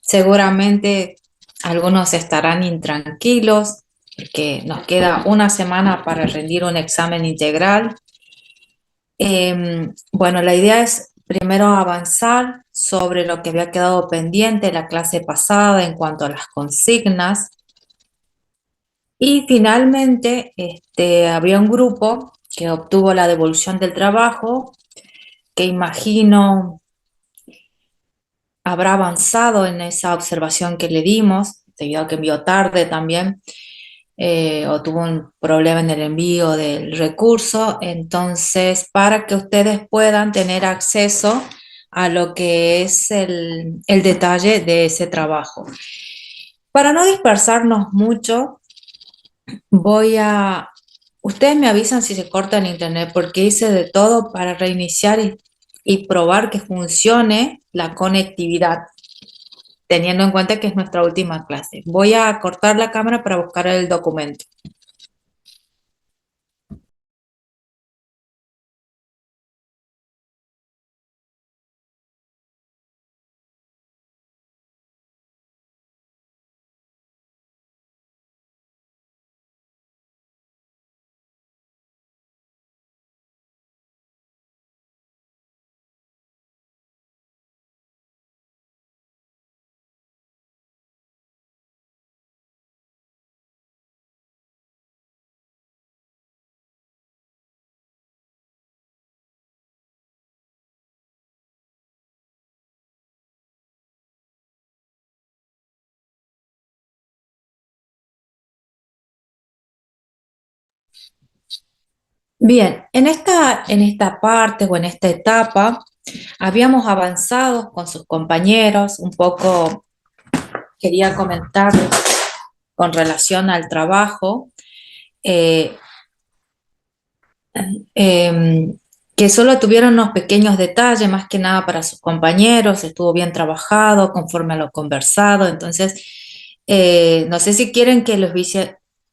Seguramente algunos estarán intranquilos porque nos queda una semana para rendir un examen integral. Bueno, la idea es primero avanzar sobre lo que había quedado pendiente la clase pasada en cuanto a las consignas. Y finalmente, había un grupo que obtuvo la devolución del trabajo, que imagino habrá avanzado en esa observación que le dimos, debido a que envió tarde también, o tuvo un problema en el envío del recurso. Entonces, para que ustedes puedan tener acceso a lo que es el detalle de ese trabajo. Para no dispersarnos mucho, voy a... Ustedes me avisan si se corta el internet porque hice de todo para reiniciar y probar que funcione la conectividad, teniendo en cuenta que es nuestra última clase. Voy a cortar la cámara para buscar el documento. Bien, en esta parte o en esta etapa habíamos avanzado con sus compañeros, un poco quería comentar con relación al trabajo. eh, que solo tuvieron unos pequeños detalles, más que nada para sus compañeros, estuvo bien trabajado conforme a lo conversado. Entonces, no sé si quieren que los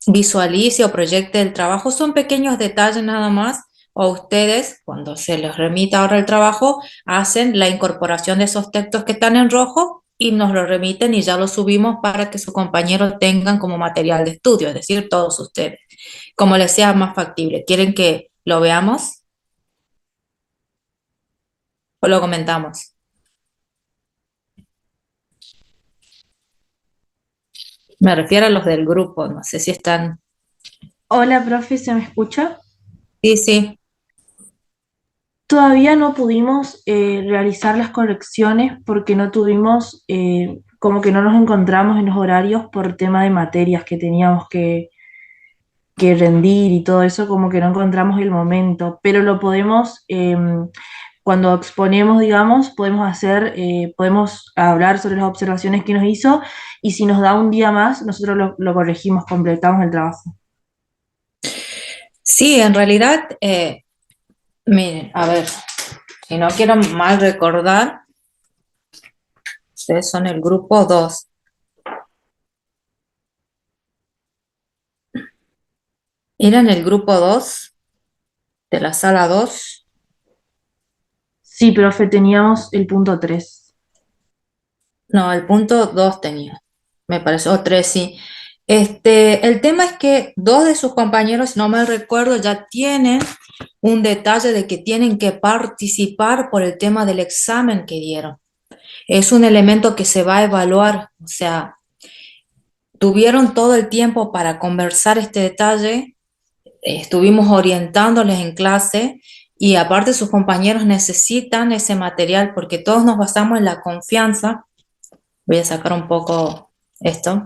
visualice o proyecte el trabajo, son pequeños detalles nada más, o ustedes, cuando se les remita ahora el trabajo, hacen la incorporación de esos textos que están en rojo y nos lo remiten y ya lo subimos para que sus compañeros tengan como material de estudio, es decir, todos ustedes, como les sea más factible. ¿Quieren que lo veamos o lo comentamos? Me refiero a los del grupo, no sé si están... Hola, profe, ¿se me escucha? Sí, sí. Todavía no pudimos realizar las correcciones porque no tuvimos, como que no nos encontramos en los horarios por tema de materias que teníamos que rendir y todo eso, como que no encontramos el momento, pero lo podemos, cuando exponemos, digamos, podemos hacer, podemos hablar sobre las observaciones que nos hizo y si nos da un día más, nosotros lo corregimos, completamos el trabajo. Sí, en realidad, miren, a ver, si no quiero mal recordar, ustedes son el grupo 2. ¿Eran el grupo 2 de la sala 2? Sí, profe, teníamos el punto 3. No, el punto 2 tenía, me parece, o 3, sí. El tema es que dos de sus compañeros, si no me recuerdo, ya tienen un detalle de que tienen que participar por el tema del examen que dieron. Es un elemento que se va a evaluar, o sea, tuvieron todo el tiempo para conversar este detalle, estuvimos orientándoles en clase y aparte sus compañeros necesitan ese material porque todos nos basamos en la confianza. Voy a sacar un poco esto.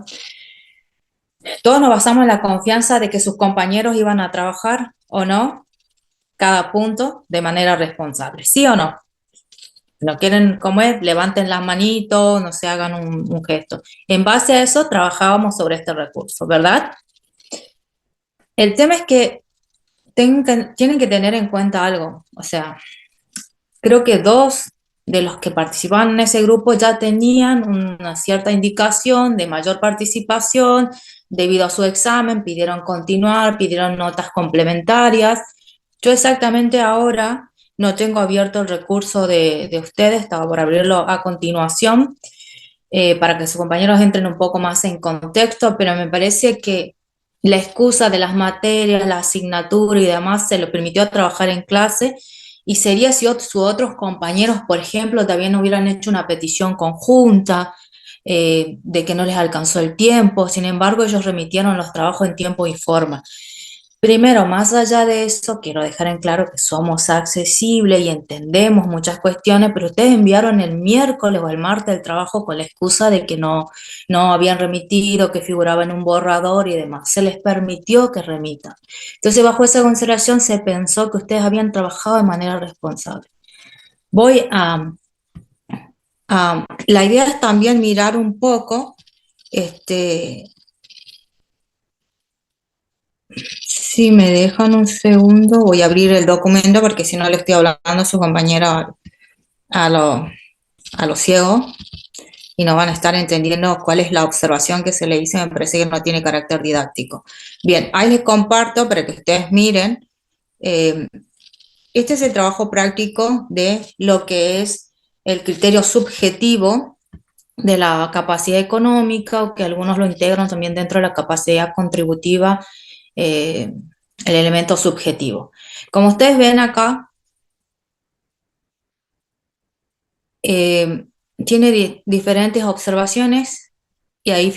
Todos nos basamos en la confianza de que sus compañeros iban a trabajar o no cada punto de manera responsable, ¿sí o no? No quieren, como es, levanten las manitos, no se hagan un gesto. En base a eso, trabajábamos sobre este recurso, ¿verdad? El tema es que tienen que tener en cuenta algo. O sea, creo que dos de los que participaban en ese grupo ya tenían una cierta indicación de mayor participación debido a su examen, pidieron continuar, pidieron notas complementarias. Yo exactamente ahora no tengo abierto el recurso de ustedes, estaba por abrirlo a continuación, para que sus compañeros entren un poco más en contexto, pero me parece que la excusa de las materias, la asignatura y demás se lo permitió trabajar en clase y sería si sus otros compañeros, por ejemplo, también hubieran hecho una petición conjunta de que no les alcanzó el tiempo. Sin embargo, ellos remitieron los trabajos en tiempo y forma. Primero, más allá de eso, quiero dejar en claro que somos accesibles y entendemos muchas cuestiones, pero ustedes enviaron el miércoles o el martes el trabajo con la excusa de que no habían remitido, que figuraba en un borrador y demás. Se les permitió que remitan. Entonces, bajo esa consideración, se pensó que ustedes habían trabajado de manera responsable. Voy la idea es también mirar un poco, este, si me dejan un segundo, voy a abrir el documento porque si no le estoy hablando a su compañera a lo, a lo ciego y no van a estar entendiendo cuál es la observación que se le hizo, me parece que no tiene carácter didáctico. Bien, ahí les comparto para que ustedes miren. eh, este es el trabajo práctico de lo que es el criterio subjetivo de la capacidad económica, o que algunos lo integran también dentro de la capacidad contributiva, eh, el elemento subjetivo. Como ustedes ven acá, eh, tiene diferentes observaciones y ahí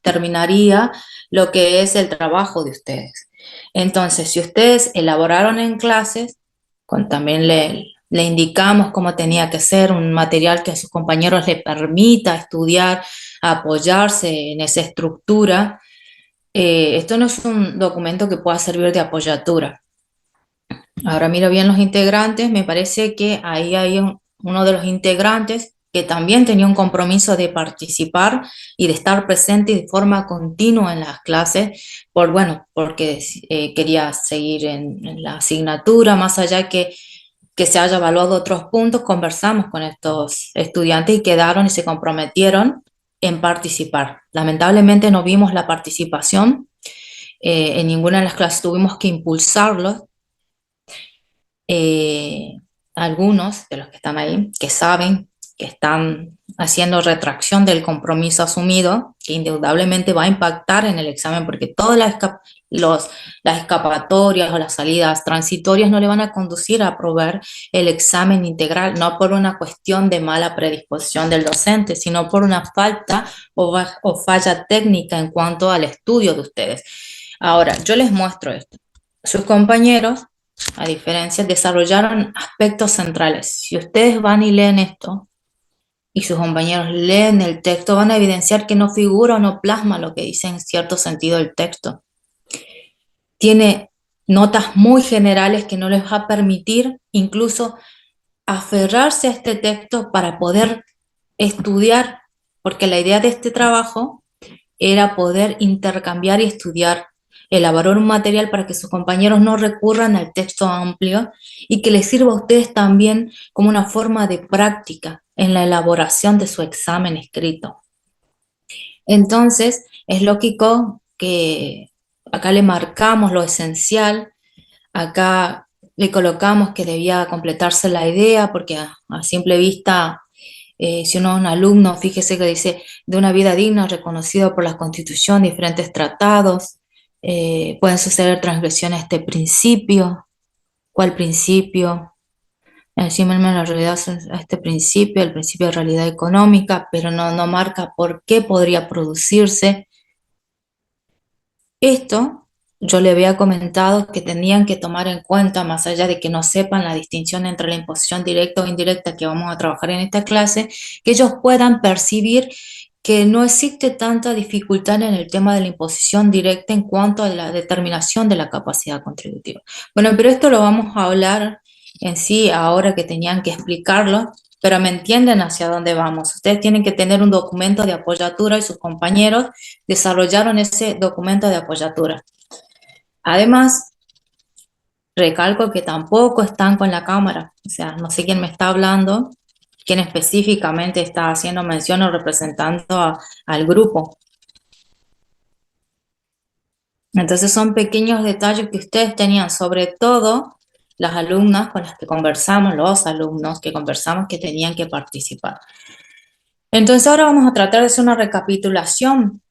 terminaría lo que es el trabajo de ustedes. Entonces, si ustedes elaboraron en clases, también le indicamos cómo tenía que ser un material que a sus compañeros les permita estudiar, apoyarse en esa estructura. Esto no es un documento que pueda servir de apoyatura. Ahora miro bien los integrantes, me parece que ahí hay uno de los integrantes que también tenía un compromiso de participar y de estar presente de forma continua en las clases, bueno, porque quería seguir en la asignatura, más allá que se haya evaluado otros puntos, conversamos con estos estudiantes y quedaron y se comprometieron en participar. Lamentablemente no vimos la participación en ninguna de las clases, tuvimos que impulsarlos. eh, Algunos de los que están ahí, que saben que están haciendo retracción del compromiso asumido, que indudablemente va a impactar en el examen, porque todas las escapatorias o las salidas transitorias no le van a conducir a aprobar el examen integral, no por una cuestión de mala predisposición del docente, sino por una falta o falla técnica en cuanto al estudio de ustedes. Ahora, yo les muestro esto. Sus compañeros, a diferencia, desarrollaron aspectos centrales. Si ustedes van y leen esto y sus compañeros leen el texto, van a evidenciar que no figura o no plasma lo que dice en cierto sentido el texto. Tiene notas muy generales que no les va a permitir incluso aferrarse a este texto para poder estudiar, porque la idea de este trabajo era poder intercambiar y estudiar, elaborar un material para que sus compañeros no recurran al texto amplio y que les sirva a ustedes también como una forma de práctica en la elaboración de su examen escrito. Entonces, es lógico que acá le marcamos lo esencial, acá le colocamos que debía completarse la idea, porque a simple vista, si uno es un alumno, fíjese que dice de una vida digna reconocido por la Constitución, diferentes tratados, pueden suceder transgresiones a este principio. ¿Cuál principio? Encima en la realidad a este principio, el principio de realidad económica, pero no marca por qué podría producirse. Esto yo le había comentado que tenían que tomar en cuenta, más allá de que no sepan la distinción entre la imposición directa o indirecta que vamos a trabajar en esta clase, que ellos puedan percibir que no existe tanta dificultad en el tema de la imposición directa en cuanto a la determinación de la capacidad contributiva. Bueno, pero esto lo vamos a hablar en sí ahora que tenían que explicarlo, pero me entienden hacia dónde vamos. Ustedes tienen que tener un documento de apoyatura y sus compañeros desarrollaron ese documento de apoyatura. Además, recalco que tampoco están con la cámara, o sea, no sé quién me está hablando, quién específicamente está haciendo mención o representando al grupo. Entonces son pequeños detalles que ustedes tenían, sobre todo las alumnas con las que conversamos, los alumnos que conversamos que tenían que participar. Entonces ahora vamos a tratar de hacer una recapitulación.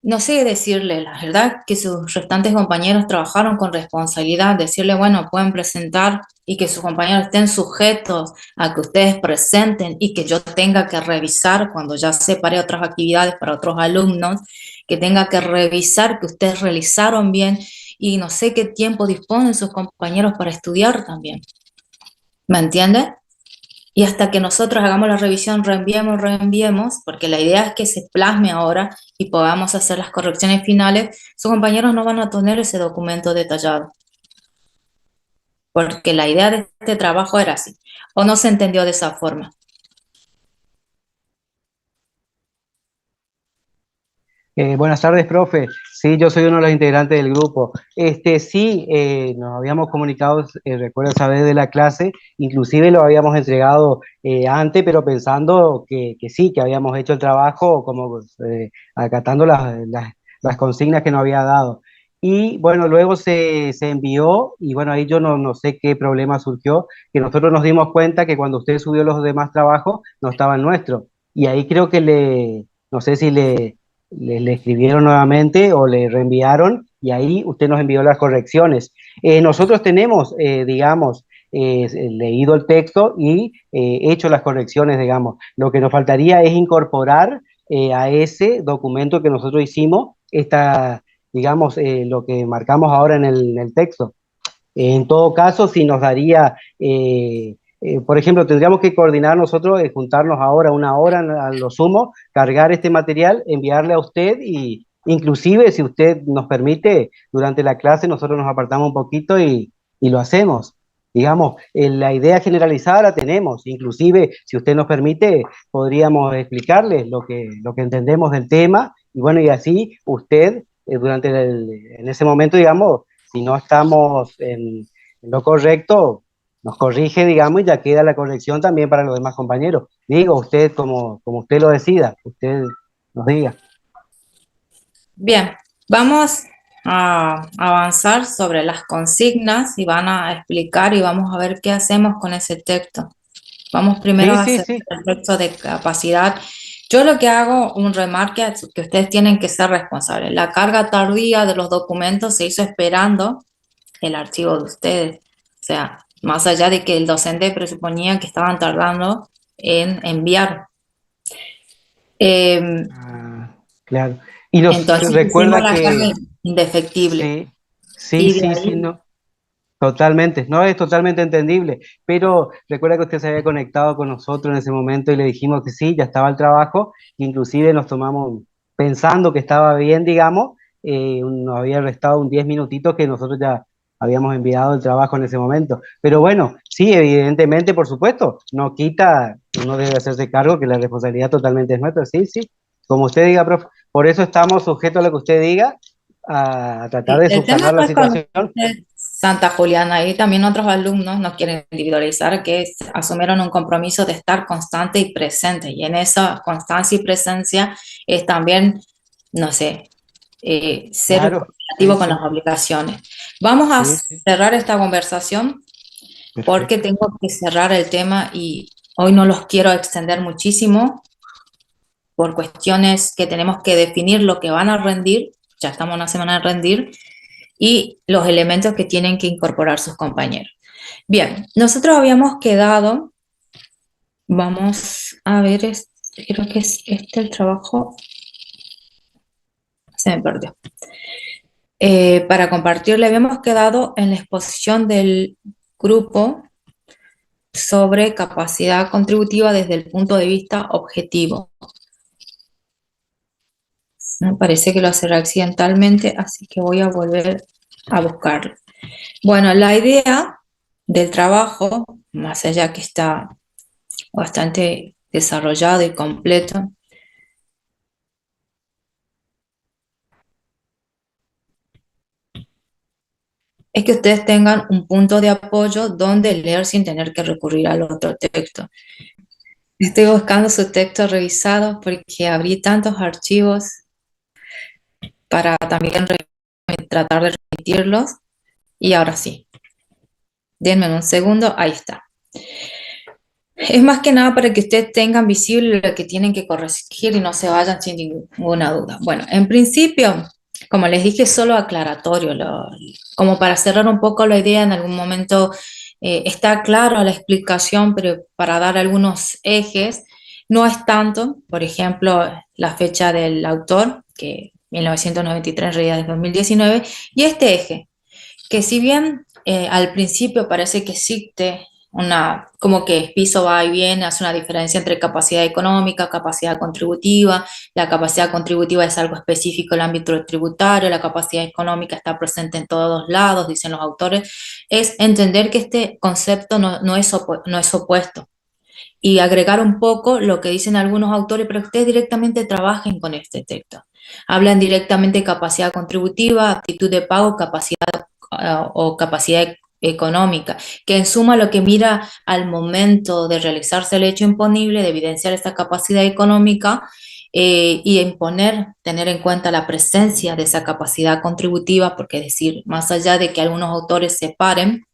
No sé decirle, la verdad, que sus restantes compañeros trabajaron con responsabilidad, decirle, bueno, pueden presentar y que sus compañeros estén sujetos a que ustedes presenten y que yo tenga que revisar cuando ya separé otras actividades para otros alumnos, que tenga que revisar que ustedes realizaron bien y no sé qué tiempo disponen sus compañeros para estudiar también. ¿Me entiende? Y hasta que nosotros hagamos la revisión, reenviemos, porque la idea es que se plasme ahora y podamos hacer las correcciones finales, sus compañeros no van a tener ese documento detallado, porque la idea de este trabajo era así, o no se entendió de esa forma. Buenas tardes, profe. Sí, yo soy uno de los integrantes del grupo. Sí, nos habíamos comunicado, recuerdo esa vez de la clase, inclusive lo habíamos entregado antes, pero pensando que sí, que habíamos hecho el trabajo como acatando las consignas que nos había dado. Y bueno, luego se envió y bueno, ahí yo no sé qué problema surgió, que nosotros nos dimos cuenta que cuando usted subió los demás trabajos no estaban nuestros. Y ahí creo que no sé si le escribieron nuevamente o le reenviaron y ahí usted nos envió las correcciones. Nosotros tenemos, digamos, leído el texto y hecho las correcciones, digamos. Lo que nos faltaría es incorporar a ese documento que nosotros hicimos, digamos, lo que marcamos ahora en el texto. En todo caso, si nos daría, por ejemplo, tendríamos que coordinar nosotros, juntarnos ahora una hora a lo sumo, cargar este material, enviarle a usted y inclusive si usted nos permite, durante la clase nosotros nos apartamos un poquito y lo hacemos. Digamos, la idea generalizada la tenemos, inclusive si usted nos permite, podríamos explicarles lo que entendemos del tema y bueno, y así usted en ese momento, digamos, si no estamos en lo correcto, nos corrige, digamos, y ya queda la corrección también para los demás compañeros. Digo, usted como usted lo decida, usted nos diga. Bien, vamos a avanzar sobre las consignas y van a explicar y vamos a ver qué hacemos con ese texto. Vamos primero Sí, a sí, hacer sí, el texto de capacidad. Yo lo que hago, un remarque, es que ustedes tienen que ser responsables. La carga tardía de los documentos se hizo esperando el archivo de ustedes. O sea, más allá de que el docente presuponía que estaban tardando en enviar. Eh, ah, claro. Y nos entonces hicimos recuerda la carga que indefectible. sí, sí, Y de sí, sí, ahí, no. Totalmente, no es totalmente entendible, pero recuerda que usted se había conectado con nosotros en ese momento y le dijimos que sí, ya estaba el trabajo, inclusive nos tomamos, pensando que estaba bien, digamos, nos había restado un 10 minutitos que nosotros ya habíamos enviado el trabajo en ese momento. Pero bueno, sí, evidentemente, por supuesto, no quita, uno debe hacerse cargo que la responsabilidad totalmente es nuestra, sí, sí, como usted diga, profe, por eso estamos sujetos a lo que usted diga, a tratar sí, de el tema subsanar no la es con situación. ustedes, Santa Juliana, ahí también otros alumnos nos quieren individualizar que asumieron un compromiso de estar constante y presente. Y en esa constancia y presencia es también, no sé, ser Claro, sí, cooperativo con las sí, obligaciones. Vamos a sí, sí, cerrar esta conversación porque perfecto. tengo que cerrar el tema y hoy no los quiero extender muchísimo por cuestiones que tenemos que definir lo que van a rendir, ya estamos una semana de rendir, y los elementos que tienen que incorporar sus compañeros. Bien, nosotros habíamos quedado, vamos a ver, creo que es este el trabajo, se me perdió. Para compartirle, habíamos quedado en la exposición del grupo sobre capacidad contributiva desde el punto de vista objetivo. Me parece que lo cerré accidentalmente, así que voy a volver a buscarlo. Bueno, la idea del trabajo, más allá que está bastante desarrollado y completo, es que ustedes tengan un punto de apoyo donde leer sin tener que recurrir al otro texto. Estoy buscando su texto revisado porque abrí tantos archivos para también tratar de remitirlos. Y ahora sí, denme un segundo, ahí está. Es más que nada para que ustedes tengan visible lo que tienen que corregir y no se vayan sin ninguna duda. Bueno, en principio, como les dije, solo aclaratorio, como para cerrar un poco la idea, en algún momento está claro la explicación, pero para dar algunos ejes, no es tanto, por ejemplo, la fecha del autor, que 1993 en realidad es 2019, y este eje que si bien al principio parece que existe una, como que piso va y viene, hace una diferencia entre capacidad económica, capacidad contributiva, la capacidad contributiva es algo específico en el ámbito tributario, la capacidad económica está presente en todos lados, dicen los autores, es entender que este concepto no es opuesto y agregar un poco lo que dicen algunos autores, pero que ustedes directamente trabajen con este texto. Hablan directamente de capacidad contributiva, aptitud de pago, capacidad o capacidad económica, que en suma lo que mira al momento de realizarse el hecho imponible, de evidenciar esta capacidad económica y imponer, tener en cuenta la presencia de esa capacidad contributiva, porque es decir, más allá de que algunos autores separen,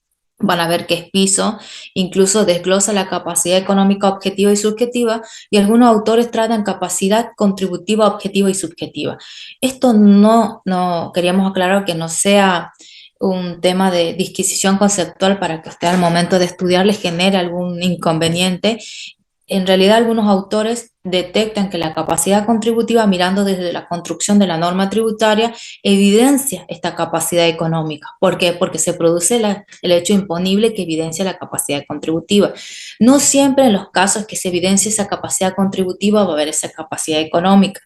van a ver que es piso, incluso desglosa la capacidad económica objetiva y subjetiva, y algunos autores tratan capacidad contributiva objetiva y subjetiva. Esto no queríamos aclarar que no sea un tema de disquisición conceptual para que usted al momento de estudiar le genere algún inconveniente. En realidad, algunos autores detectan que la capacidad contributiva, mirando desde la construcción de la norma tributaria, evidencia esta capacidad económica. ¿Por qué? Porque se produce el hecho imponible que evidencia la capacidad contributiva. No siempre en los casos que se evidencia esa capacidad contributiva va a haber esa capacidad económica.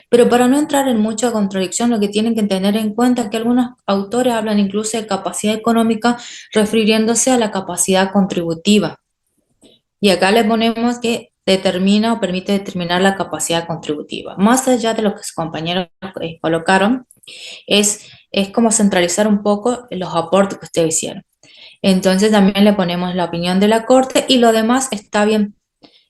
Pero para no entrar en mucha contradicción, lo que tienen que tener en cuenta es que algunos autores hablan incluso de capacidad económica refiriéndose a la capacidad contributiva. Y acá le ponemos que determina o permite determinar la capacidad contributiva. Más allá de lo que sus compañeros colocaron, es como centralizar un poco los aportes que ustedes hicieron. Entonces también le ponemos la opinión de la Corte y lo demás está bien.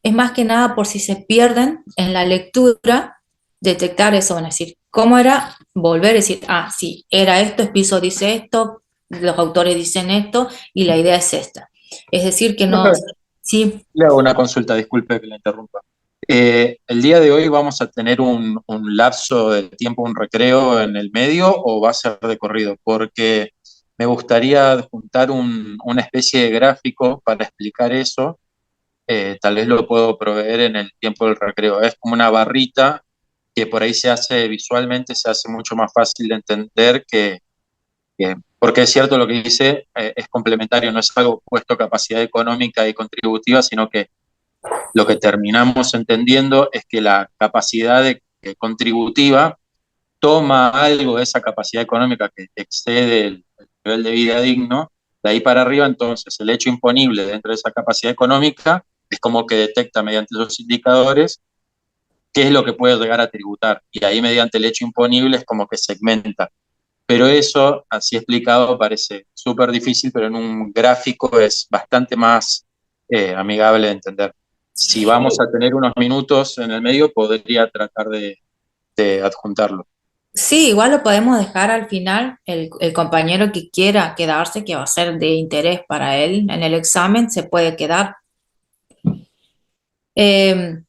Es más que nada por si se pierden en la lectura, detectar eso, van a decir, ¿cómo era? Volver a decir, ah, sí, era esto, Spiso dice esto, los autores dicen esto y la idea es esta. Es decir, que no, Profe, sí. le hago una consulta, disculpe que la interrumpa. ¿El día de hoy vamos a tener un lapso de tiempo, un recreo en el medio o va a ser de corrido? Porque me gustaría juntar una especie de gráfico para explicar eso. Tal vez lo puedo proveer en el tiempo del recreo. Es como una barrita que por ahí se hace visualmente, se hace mucho más fácil de entender porque es cierto lo que dice, es complementario, no es algo puesto capacidad económica y contributiva, sino que lo que terminamos entendiendo es que la capacidad contributiva toma algo de esa capacidad económica que excede el nivel de vida digno, de ahí para arriba, entonces el hecho imponible dentro de esa capacidad económica es como que detecta mediante esos indicadores qué es lo que puede llegar a tributar, y ahí mediante el hecho imponible es como que segmenta. Pero eso, así explicado, parece súper difícil, pero en un gráfico es bastante más amigable de entender. Si vamos a tener unos minutos en el medio, podría tratar de adjuntarlo. Sí, igual lo podemos dejar al final. El compañero que quiera quedarse, que va a ser de interés para él en el examen, se puede quedar. Eh,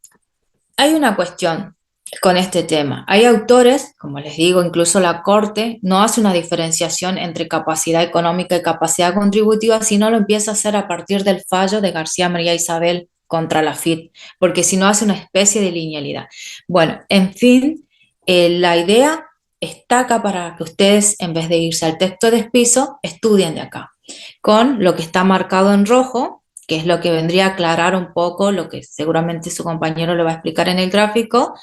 Hay una cuestión con este tema. Hay autores, como les digo, incluso la Corte no hace una diferenciación entre capacidad económica y capacidad contributiva, sino lo empieza a hacer a partir del fallo de García María Isabel contra la FIT, porque si no hace una especie de linealidad. Bueno, en fin, la idea está acá para que ustedes, en vez de irse al texto de Espiso, estudien de acá, con lo que está marcado en rojo, que es lo que vendría a aclarar un poco lo que seguramente su compañero le va a explicar en el gráfico,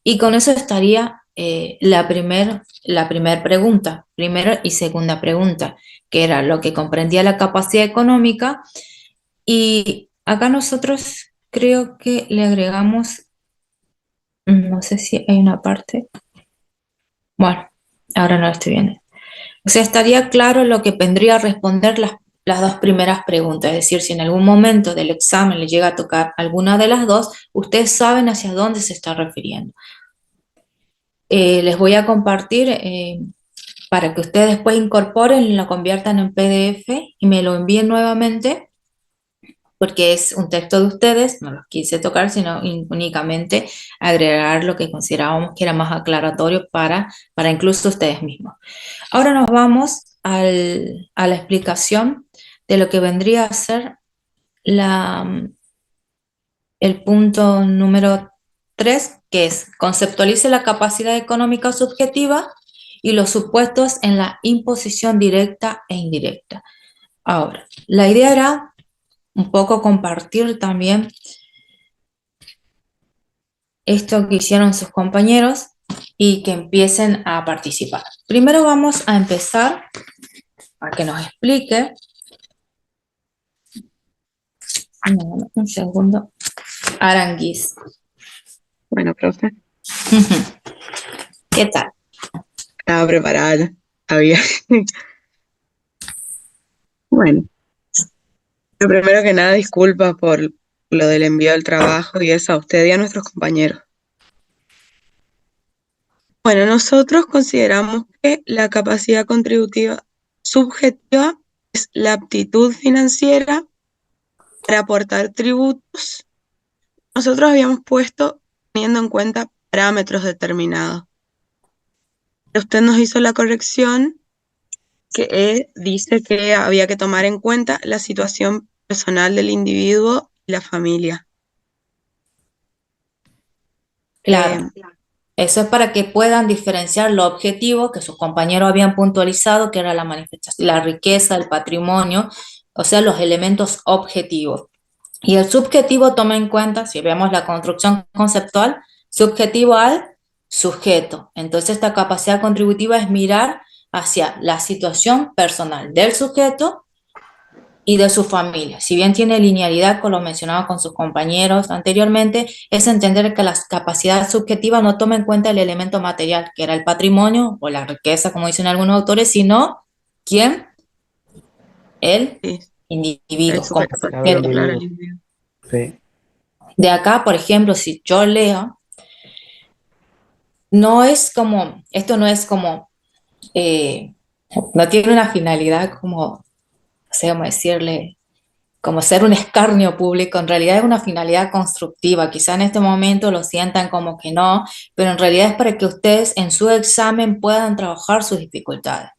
y con eso estaría la primer pregunta, primera y segunda pregunta, que era lo que comprendía la capacidad económica, y acá nosotros creo que le agregamos, no sé si hay una parte, bueno, ahora no lo estoy viendo. O sea, estaría claro lo que vendría a responder las dos primeras preguntas, es decir, si en algún momento del examen le llega a tocar alguna de las dos, ustedes saben hacia dónde se está refiriendo. Les voy a compartir para que ustedes después incorporen y lo conviertan en PDF y me lo envíen nuevamente, porque es un texto de ustedes, no los quise tocar, sino únicamente agregar lo que considerábamos que era más aclaratorio para incluso ustedes mismos. Ahora nos vamos a la explicación de lo que vendría a ser el punto número 3, que es conceptualice la capacidad económica subjetiva y los supuestos en la imposición directa e indirecta. Ahora, la idea era un poco compartir también esto que hicieron sus compañeros y que empiecen a participar. Primero vamos a empezar a que nos explique. Un segundo. Aranguis. Bueno, profe, ¿Qué tal? estaba preparada. Había. Bueno, lo primero que nada, disculpas por lo del envío del trabajo y eso a usted y a nuestros compañeros. Bueno, nosotros consideramos que la capacidad contributiva subjetiva es la aptitud financiera para aportar tributos. Nosotros habíamos puesto teniendo en cuenta parámetros determinados. Usted nos hizo la corrección que dice que había que tomar en cuenta la situación personal del individuo y la familia. Claro. Eso es para que puedan diferenciar lo objetivo que sus compañeros habían puntualizado, que era la manifestación, la riqueza, el patrimonio, o sea, los elementos objetivos. Y el subjetivo toma en cuenta, si vemos la construcción conceptual, subjetivo al sujeto. Entonces, esta capacidad contributiva es mirar hacia la situación personal del sujeto y de su familia. Si bien tiene linealidad con lo mencionado con sus compañeros anteriormente, es entender que la capacidad subjetiva no toma en cuenta el elemento material, que era el patrimonio o la riqueza, como dicen algunos autores, sino ¿quién? El Sí, individuo. el sujeto, Claro, el claro, el individuo. individuo. Sí. De acá, por ejemplo, si yo leo, no es como, esto no es como, no tiene una finalidad como, no sé cómo decirle, como ser un escarnio público, en realidad es una finalidad constructiva. Quizá en este momento lo sientan como que no, pero en realidad es para que ustedes en su examen puedan trabajar sus dificultades.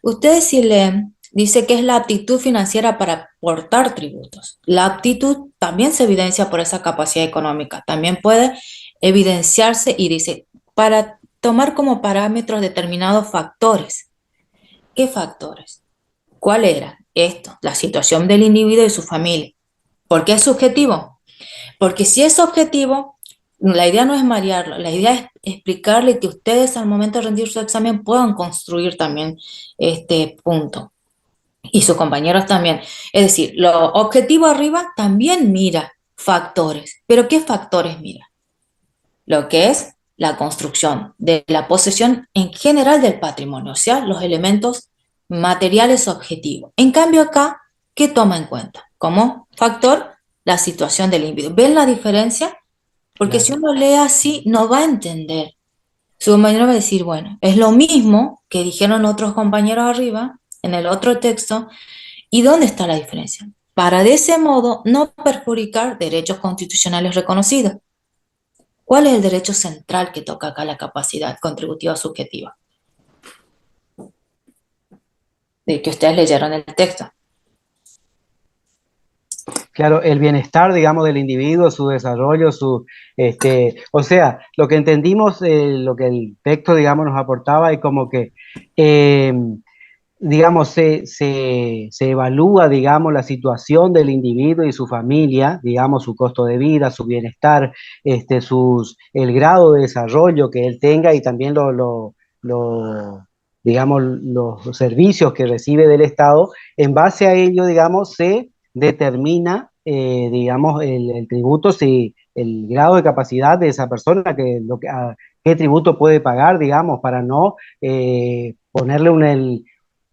Ustedes si leen, dice que es la aptitud financiera para aportar tributos. La aptitud también se evidencia por esa capacidad económica, también puede evidenciarse y dice, para tomar como parámetros determinados factores. ¿Qué factores? ¿Cuál era? Esto, la situación del individuo y su familia. ¿Por qué es subjetivo? Porque si es objetivo, la idea no es marearlo, la idea es explicarle que ustedes al momento de rendir su examen puedan construir también este punto. Y sus compañeros también. Es decir, lo objetivo arriba también mira factores. ¿Pero qué factores mira? Lo que es la construcción de la posesión en general del patrimonio, o sea, los elementos materiales objetivos. En cambio acá, ¿qué toma en cuenta? Como factor, la situación del individuo. ¿Ven la diferencia? Porque Claro. si uno lee así, no va a entender. Su compañero va a decir, bueno, es lo mismo que dijeron otros compañeros arriba, en el otro texto, ¿y dónde está la diferencia? Para de ese modo no perjudicar derechos constitucionales reconocidos. ¿Cuál es el derecho central que toca acá la capacidad contributiva subjetiva? De que ustedes leyeron el texto. Claro, el bienestar, digamos, del individuo, su desarrollo, o sea, lo que entendimos, lo que el texto, digamos, nos aportaba es como que, eh, digamos, se evalúa, digamos, la situación del individuo y su familia, digamos, su costo de vida, su bienestar, el grado de desarrollo que él tenga y también digamos, los servicios que recibe del Estado. En base a ello, digamos, se determina, digamos, el tributo, si el grado de capacidad de esa persona, qué tributo puede pagar, digamos, para no ponerle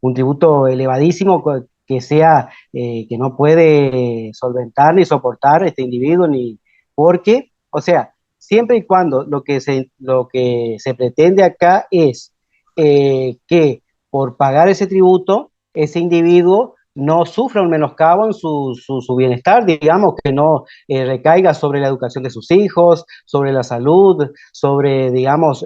un tributo elevadísimo que sea, que no puede solventar ni soportar este individuo, ni porque, o sea, siempre y cuando lo que se pretende acá es que por pagar ese tributo, ese individuo no sufra un menoscabo en su bienestar, digamos, que no recaiga sobre la educación de sus hijos, sobre la salud, sobre, digamos,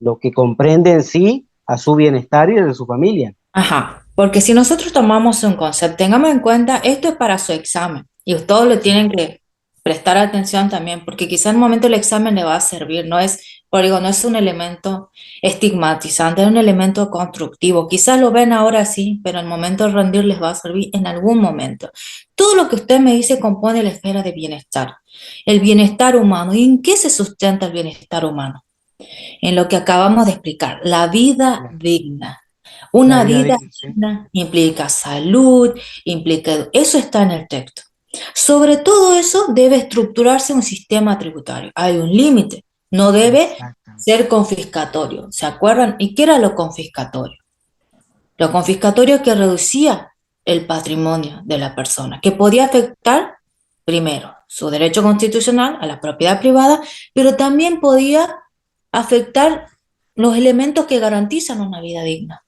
lo que comprende en sí a su bienestar y el de su familia. Ajá, porque si nosotros tomamos un concepto, tengamos en cuenta, esto es para su examen y todos le tienen que prestar atención también, porque quizá en el momento del examen le va a servir, no es, por digo, no es un elemento estigmatizante, es un elemento constructivo. Quizás lo ven ahora sí, pero en el momento de rendir les va a servir en algún momento. Todo lo que usted me dice compone la esfera de bienestar, el bienestar humano. ¿Y en qué se sustenta el bienestar humano? En lo que acabamos de explicar, la vida Claro. digna. La Una vida vida digna, sí. digna implica salud, implica... Eso está en el texto. Sobre todo eso debe estructurarse un sistema tributario. Hay un límite. No debe Exactamente. ser confiscatorio. ¿Se acuerdan? ¿Y qué era lo confiscatorio? Lo confiscatorio que reducía el patrimonio de la persona, que podía afectar, primero, su derecho constitucional a la propiedad privada, pero también podía afectar los elementos que garantizan una vida digna.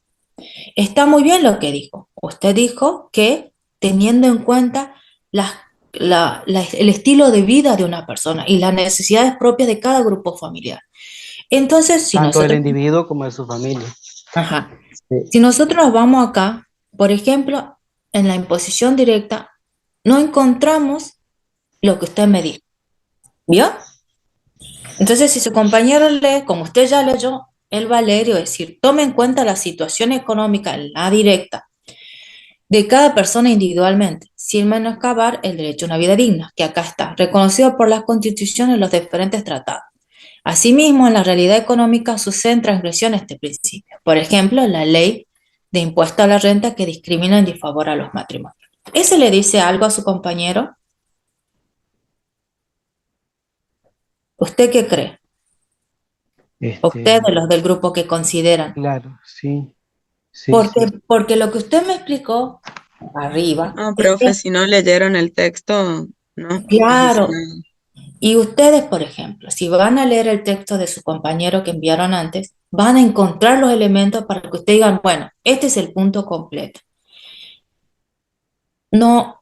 Está muy bien lo que dijo. Usted dijo que teniendo en cuenta el estilo de vida de una persona y las necesidades propias de cada grupo familiar. Entonces, si Tanto del nosotros, individuo como de su familia. ajá, Sí. si nosotros nos vamos acá, por ejemplo, en la imposición directa, no encontramos lo que usted me dijo. ¿Vio? Entonces, si su compañero lee, como usted ya leyó, él va a leer y va a decir, tome en cuenta la situación económica, la directa, de cada persona individualmente, sin menoscabar el derecho a una vida digna, que acá está, reconocido por las constituciones y los diferentes tratados. Asimismo, en la realidad económica suceden transgresiones de este principio. Por ejemplo, la ley de impuesto a la renta que discrimina en disfavor a los matrimonios. ¿Ese le dice algo a su compañero? ¿Usted qué cree? Usted Este, de los del grupo que consideran. claro, sí, sí, Porque, sí. porque lo que usted me explicó arriba No, es profe, que, si no leyeron el texto, no dice claro, nada. y ustedes, por ejemplo, si van a leer el texto de su compañero que enviaron antes, van a encontrar los elementos para que ustedes digan, bueno, este es el punto completo. No,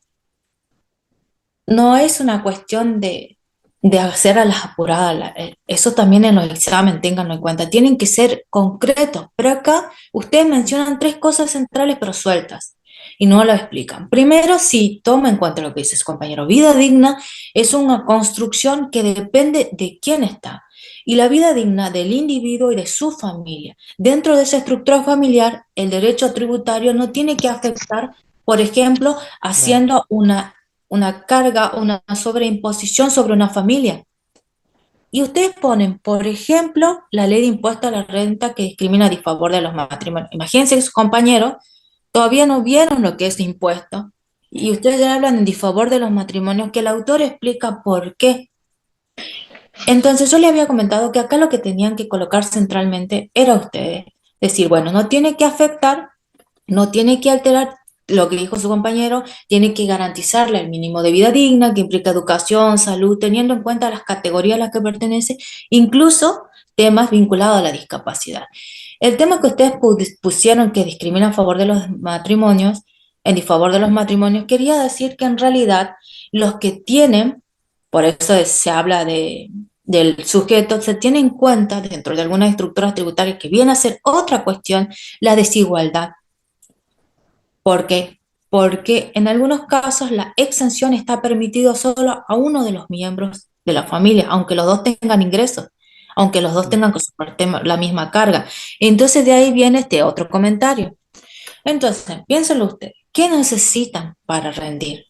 no es una cuestión de hacer a las apuradas, eso también en los exámenes, ténganlo en cuenta, tienen que ser concretos, pero acá ustedes mencionan tres cosas centrales pero sueltas y no lo explican. Primero, sí, toma en cuenta lo que dice su compañero, vida digna es una construcción que depende de quién está y la vida digna del individuo y de su familia. Dentro de esa estructura familiar, el derecho tributario no tiene que afectar, por ejemplo, Claro. haciendo una carga, una sobreimposición sobre una familia. Y ustedes ponen, por ejemplo, la ley de impuesto a la renta que discrimina a disfavor de los matrimonios. Imagínense que sus compañeros todavía no vieron lo que es impuesto. Y ustedes ya hablan en disfavor de los matrimonios, que el autor explica por qué. Entonces yo le había comentado que acá lo que tenían que colocar centralmente era ustedes. Decir, bueno, no tiene que afectar, no tiene que alterar lo que dijo su compañero, tiene que garantizarle el mínimo de vida digna, que implica educación, salud, teniendo en cuenta las categorías a las que pertenece, incluso temas vinculados a la discapacidad. El tema que ustedes pusieron que discrimina a favor de los matrimonios, en disfavor de los matrimonios, quería decir que en realidad los que tienen, por eso se habla del sujeto, se tiene en cuenta dentro de algunas estructuras tributarias que viene a ser otra cuestión, la desigualdad. ¿Por qué? Porque en algunos casos la exención está permitido solo a uno de los miembros de la familia, aunque los dos tengan ingresos, aunque los dos tengan que soportar la misma carga. Entonces de ahí viene este otro comentario. Entonces, piénsenlo ustedes, ¿qué necesitan para rendir?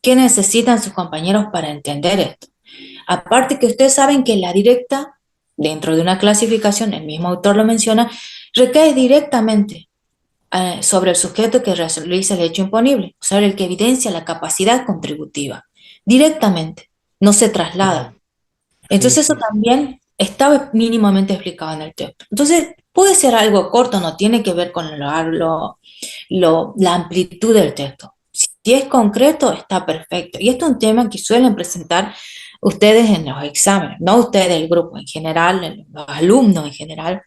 ¿Qué necesitan sus compañeros para entender esto? Aparte que ustedes saben que la directa, dentro de una clasificación, el mismo autor lo menciona, recae directamente sobre el sujeto que realiza el hecho imponible, o sea, el que evidencia la capacidad contributiva, directamente, no se traslada. Claro. Sí, Entonces eso sí, sí. también estaba mínimamente explicado en el texto. Entonces puede ser algo corto, no tiene que ver con la amplitud del texto. Si es concreto, está perfecto. Y esto es un tema que suelen presentar ustedes en los exámenes, no ustedes del grupo en general, los alumnos en general,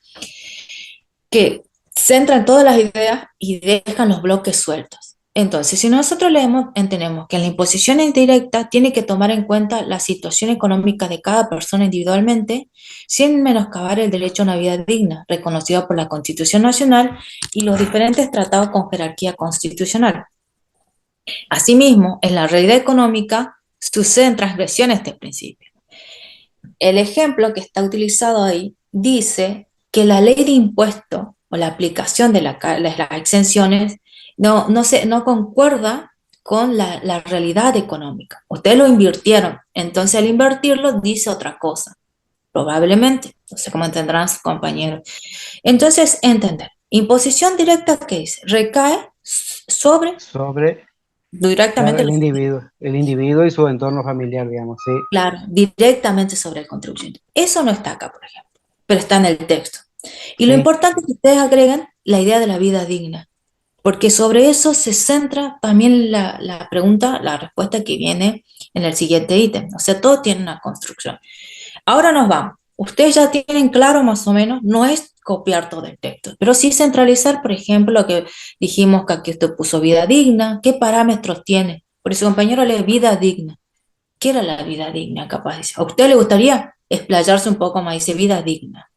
que centran todas las ideas y dejan los bloques sueltos. Entonces, si nosotros leemos, entendemos que en la imposición indirecta tiene que tomar en cuenta la situación económica de cada persona individualmente, sin menoscabar el derecho a una vida digna, reconocido por la Constitución Nacional y los diferentes tratados con jerarquía constitucional. Asimismo, en la realidad económica suceden transgresiones de este principio. El ejemplo que está utilizado ahí dice que la ley de impuesto o la aplicación de las exenciones no concuerda con la realidad económica. Ustedes lo invirtieron, entonces al invertirlo dice otra cosa, probablemente, no sé cómo entenderán sus compañeros. Entonces, entender, imposición directa, ¿qué dice? Recae sobre Sobre, claro, directamente el individuo y su entorno familiar, digamos, sí. claro, directamente sobre el contribuyente. Eso no está acá, por ejemplo, pero está en el texto. Y lo Sí. importante es que ustedes agreguen la idea de la vida digna, porque sobre eso se centra también la pregunta, la respuesta que viene en el siguiente ítem. O sea, todo tiene una construcción. Ahora nos vamos. Ustedes ya tienen claro más o menos, no es copiar todo el texto, pero sí centralizar, por ejemplo, lo que dijimos que aquí usted puso vida digna, qué parámetros tiene. Por eso, compañero, lee vida digna. ¿Qué era la vida digna, capaz? Dice. ¿A usted le gustaría explayarse un poco más? Dice vida digna.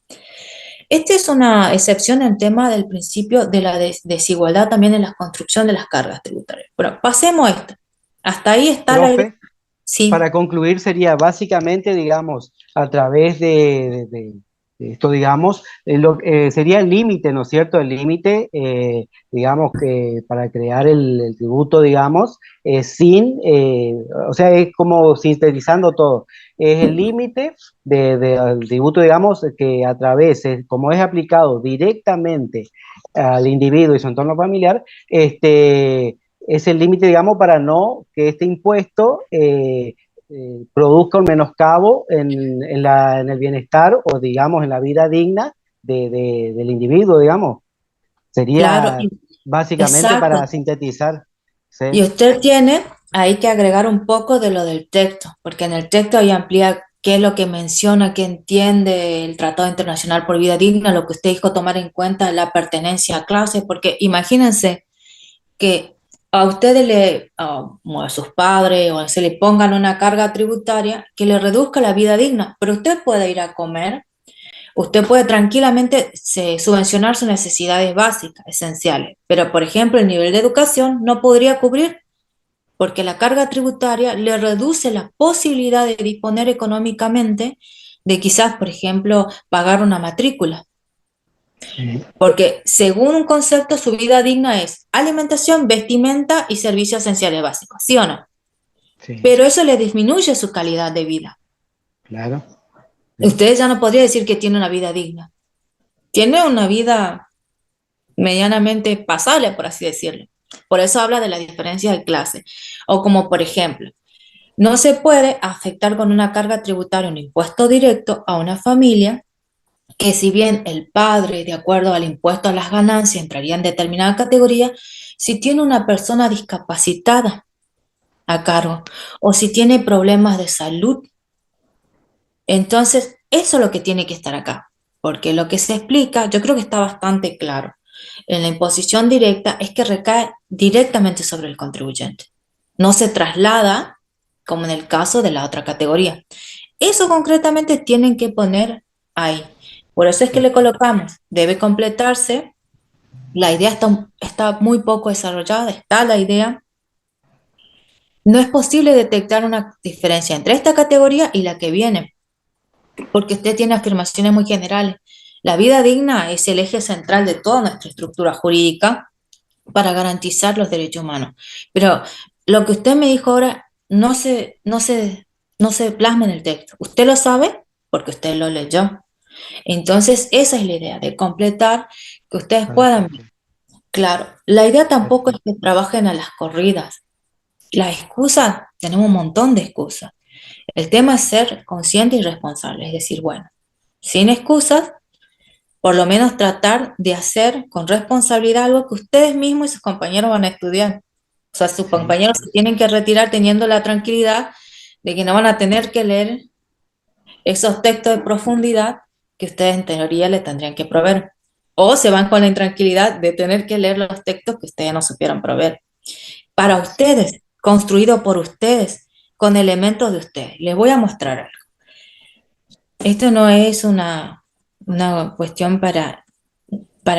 Esta es una excepción en tema del principio de la desigualdad también en la construcción de las cargas tributarias. Pero pasemos a esto. Hasta ahí está la idea. Profe, Sí, para concluir sería básicamente, digamos, a través de esto, digamos, sería el límite, ¿no es cierto? El límite, digamos, que para crear el tributo, digamos, o sea, es como sintetizando todo. Es el límite del tributo, digamos, que a través, como es aplicado directamente al individuo y su entorno familiar, es el límite, digamos, para no que este impuesto produzca un menoscabo en el bienestar o, digamos, en la vida digna del individuo, digamos. claro, Sería básicamente exacto. para sintetizar. ¿Sí? Y usted tiene ahí que agregar un poco de lo del texto, porque en el texto ahí amplía qué es lo que menciona, qué entiende el Tratado Internacional por Vida Digna, lo que usted dijo tomar en cuenta la pertenencia a clase, porque imagínense que a ustedes o a sus padres, o se le pongan una carga tributaria que le reduzca la vida digna, pero usted puede ir a comer, usted puede tranquilamente subvencionar sus necesidades básicas, esenciales, pero por ejemplo el nivel de educación no podría cubrir porque la carga tributaria le reduce la posibilidad de disponer económicamente de quizás, por ejemplo, pagar una matrícula. Sí. Porque según un concepto, su vida digna es alimentación, vestimenta y servicios esenciales básicos, ¿sí o no? Sí, Pero eso le disminuye su calidad de vida. claro. Sí. Usted ya no podría decir que tiene una vida digna. Tiene una vida medianamente pasable, por así decirlo. Por eso habla de la diferencia de clase. O como, por ejemplo, no se puede afectar con una carga tributaria un impuesto directo a una familia que si bien el padre, de acuerdo al impuesto a las ganancias, entraría en determinada categoría, si tiene una persona discapacitada a cargo o si tiene problemas de salud, entonces eso es lo que tiene que estar acá, porque lo que se explica, yo creo que está bastante claro. En la imposición directa es que recae directamente sobre el contribuyente, no se traslada como en el caso de la otra categoría. Eso concretamente tienen que poner ahí. Por eso es que le colocamos, debe completarse. La idea está muy poco desarrollada, está la idea. No es posible detectar una diferencia entre esta categoría y la que viene, porque usted tiene afirmaciones muy generales. La vida digna es el eje central de toda nuestra estructura jurídica para garantizar los derechos humanos. Pero lo que usted me dijo ahora no se plasma en el texto. Usted lo sabe porque usted lo leyó. Entonces, esa es la idea, de completar, que ustedes puedan ver. Perfecto. Claro, la idea tampoco es Perfecto. que trabajen a las corridas. Las excusas, tenemos un montón de excusas. El tema es ser consciente y responsable, es decir, bueno, sin excusas, por lo menos tratar de hacer con responsabilidad algo que ustedes mismos y sus compañeros van a estudiar. O sea, sus Sí. compañeros se tienen que retirar teniendo la tranquilidad de que no van a tener que leer esos textos de profundidad que ustedes en teoría le tendrían que proveer. O se van con la intranquilidad de tener que leer los textos que ustedes no supieron proveer. Para ustedes, construido por ustedes, con elementos de ustedes. Les voy a mostrar algo. Esto no es una cuestión para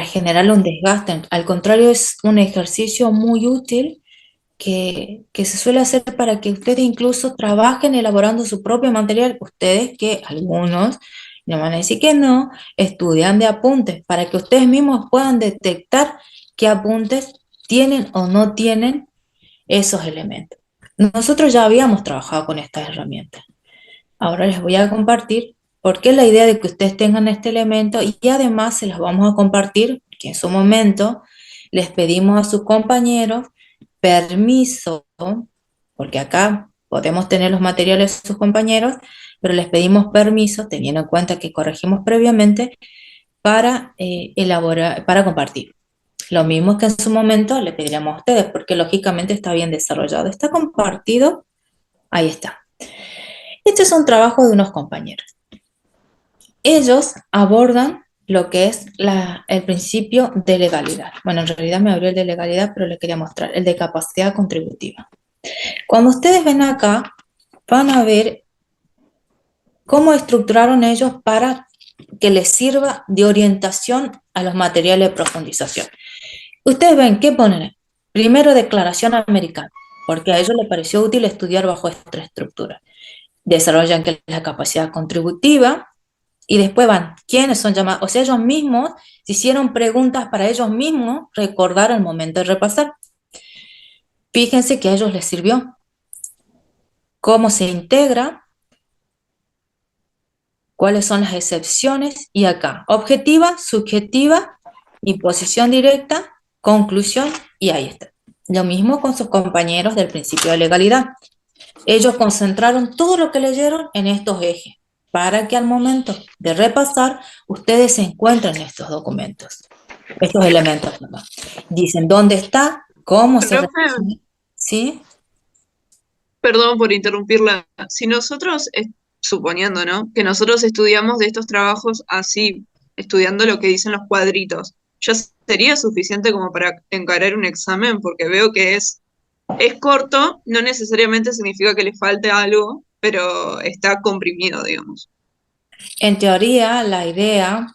generarle un desgaste. Al contrario, es un ejercicio muy útil que se suele hacer para que ustedes incluso trabajen elaborando su propio material. Ustedes que algunos, no van a decir que no, estudian de apuntes, para que ustedes mismos puedan detectar qué apuntes tienen o no tienen esos elementos. Nosotros ya habíamos trabajado con estas herramientas. Ahora les voy a compartir por qué la idea de que ustedes tengan este elemento y además se los vamos a compartir, que en su momento les pedimos a sus compañeros permiso, porque acá podemos tener los materiales de sus compañeros, pero les pedimos permiso, teniendo en cuenta que corregimos previamente, para elaborar, para compartir. Lo mismo que en su momento le pediríamos a ustedes, porque lógicamente está bien desarrollado. Está compartido, ahí está. Este es un trabajo de unos compañeros. Ellos abordan lo que es el principio de legalidad. Bueno, en realidad me abrió el de legalidad, pero le quería mostrar el de capacidad contributiva. Cuando ustedes ven acá, van a ver cómo estructuraron ellos para que les sirva de orientación a los materiales de profundización. Ustedes ven, ¿qué ponen? Primero, declaración americana, porque a ellos les pareció útil estudiar bajo esta estructura. Desarrollan que es la capacidad contributiva, y después van, ¿quiénes son llamados? O sea, ellos mismos se hicieron preguntas para ellos mismos recordar al momento de repasar. Fíjense que a ellos les sirvió. ¿Cómo se integra? ¿Cuáles son las excepciones? Y acá, objetiva, subjetiva, imposición directa, conclusión, y ahí está. Lo mismo con sus compañeros del principio de legalidad. Ellos concentraron todo lo que leyeron en estos ejes, para que al momento de repasar, ustedes se encuentren estos documentos, estos elementos, perdón. Dicen dónde está, cómo se Profe, resume, ¿sí? perdón por interrumpirla. Si nosotros, suponiendo, ¿no? Que nosotros estudiamos de estos trabajos así, estudiando lo que dicen los cuadritos, ¿ya sería suficiente como para encarar un examen? Porque veo que es corto, no necesariamente significa que le falte algo, pero está comprimido, digamos. En teoría, la idea,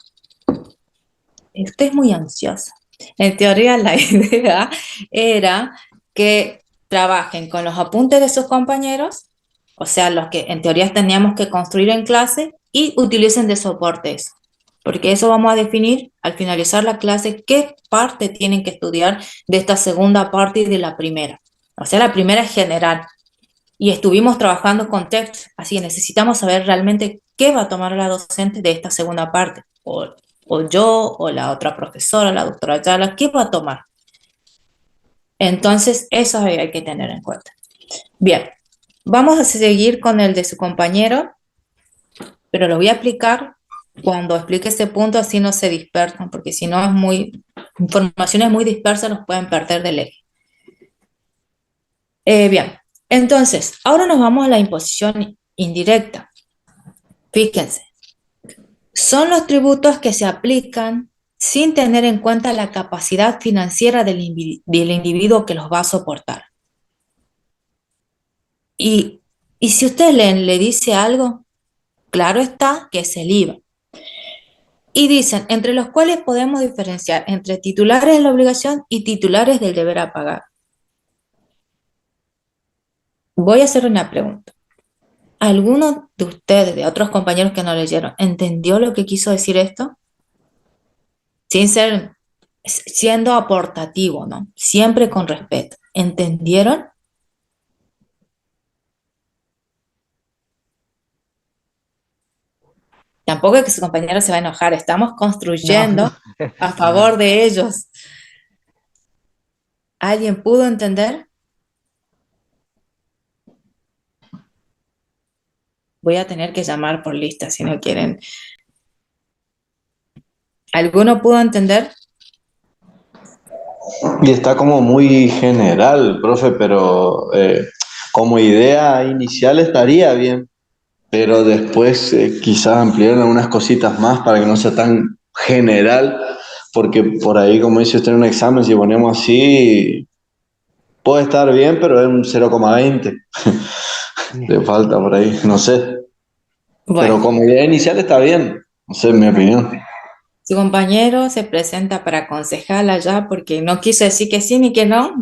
usted es muy ansiosa, en teoría la idea era que trabajen con los apuntes de sus compañeros, o sea, los que en teoría teníamos que construir en clase, y utilicen de soporte eso, porque eso vamos a definir al finalizar la clase qué parte tienen que estudiar de esta segunda parte y de la primera. O sea, la primera es general, y estuvimos trabajando con textos, así que necesitamos saber realmente qué va a tomar la docente de esta segunda parte, o yo, o la otra profesora, la doctora Ayala, ¿qué va a tomar? Entonces, eso hay que tener en cuenta. Bien, vamos a seguir con el de su compañero, pero lo voy a explicar cuando explique este punto, así no se dispersan, porque si no es informaciones muy dispersas los pueden perder del eje. Bien, entonces, ahora nos vamos a la imposición indirecta. Fíjense, son los tributos que se aplican sin tener en cuenta la capacidad financiera del individuo que los va a soportar. Y si usted le dice algo, claro está que es el IVA. Y dicen, entre los cuales podemos diferenciar entre titulares de la obligación y titulares del deber a pagar. Voy a hacer una pregunta. ¿Alguno de ustedes, de otros compañeros que no leyeron, entendió lo que quiso decir esto? Siendo aportativo, ¿no? Siempre con respeto. ¿Entendieron? Tampoco es que su compañero se va a enojar, estamos No, construyendo a no. favor de ellos. ¿Alguien pudo entender? Voy a tener que llamar por lista si no quieren. ¿Alguno pudo entender? Y está como muy general, profe, pero como idea inicial estaría bien, pero después quizás ampliar algunas cositas más para que no sea tan general, porque por ahí, como dice usted en un examen, si ponemos así, puede estar bien, pero es un 0,20. Le falta por ahí, no sé. Pero Bueno, como idea inicial está bien, no sé, en mi opinión. su compañero se presenta para aconsejarla ya porque no quiso decir que sí ni que no,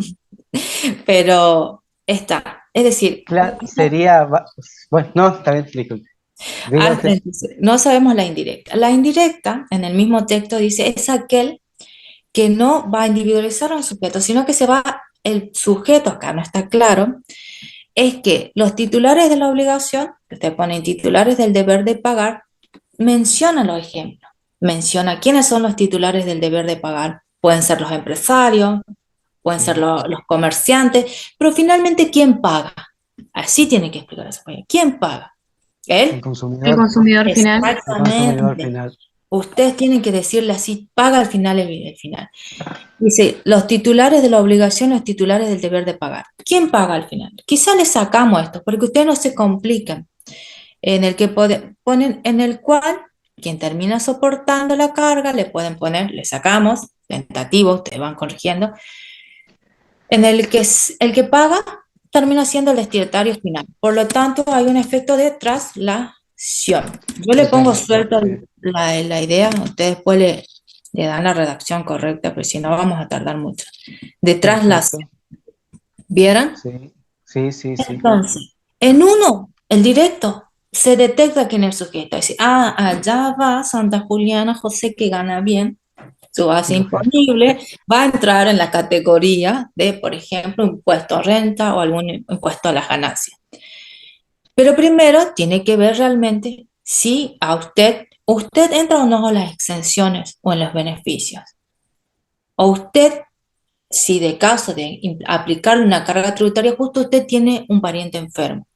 pero está. Es decir, Sería, bueno, no, está bien, disculpe. Diga usted. entonces, no sabemos la indirecta. La indirecta, en el mismo texto, dice, es aquel que no va a individualizar a un sujeto, sino que se va, el sujeto, acá no está claro, es que los titulares de la obligación, que usted pone titulares del deber de pagar, menciona los ejemplos, menciona quiénes son los titulares del deber de pagar. Pueden ser los empresarios, pueden ser los comerciantes, pero finalmente, ¿quién paga? Así tiene que explicar eso. ¿Quién paga? El Él. El consumidor, consumidor final. el consumidor Exactamente. final. Ustedes tienen que decirle así, paga al final el final. Dice, los titulares de la obligación, los titulares del deber de pagar. ¿Quién paga al final? Quizá le sacamos esto, porque ustedes no se complican. En el que ponen, en el cual quien termina soportando la carga, le pueden poner, le sacamos, tentativo, ustedes van corrigiendo, en el que el que paga termina siendo el destinatario final. Por lo tanto, hay un efecto de traslación. Yo le pongo suelto Sí. la idea, ustedes después le dan la redacción correcta, pero si no vamos a tardar mucho. De traslación. Perfecto. ¿Vieron? Sí, sí, sí, sí. Entonces, en uno, el directo, se detecta quién es el sujeto. Es decir, allá va Santa Juliana José que gana bien, su base imponible, va a entrar en la categoría de, por ejemplo, impuesto a renta o algún impuesto a las ganancias. Pero primero tiene que ver realmente si a usted entra o no en las exenciones o en los beneficios. O usted, si de caso de aplicar una carga tributaria justo, usted tiene un pariente enfermo.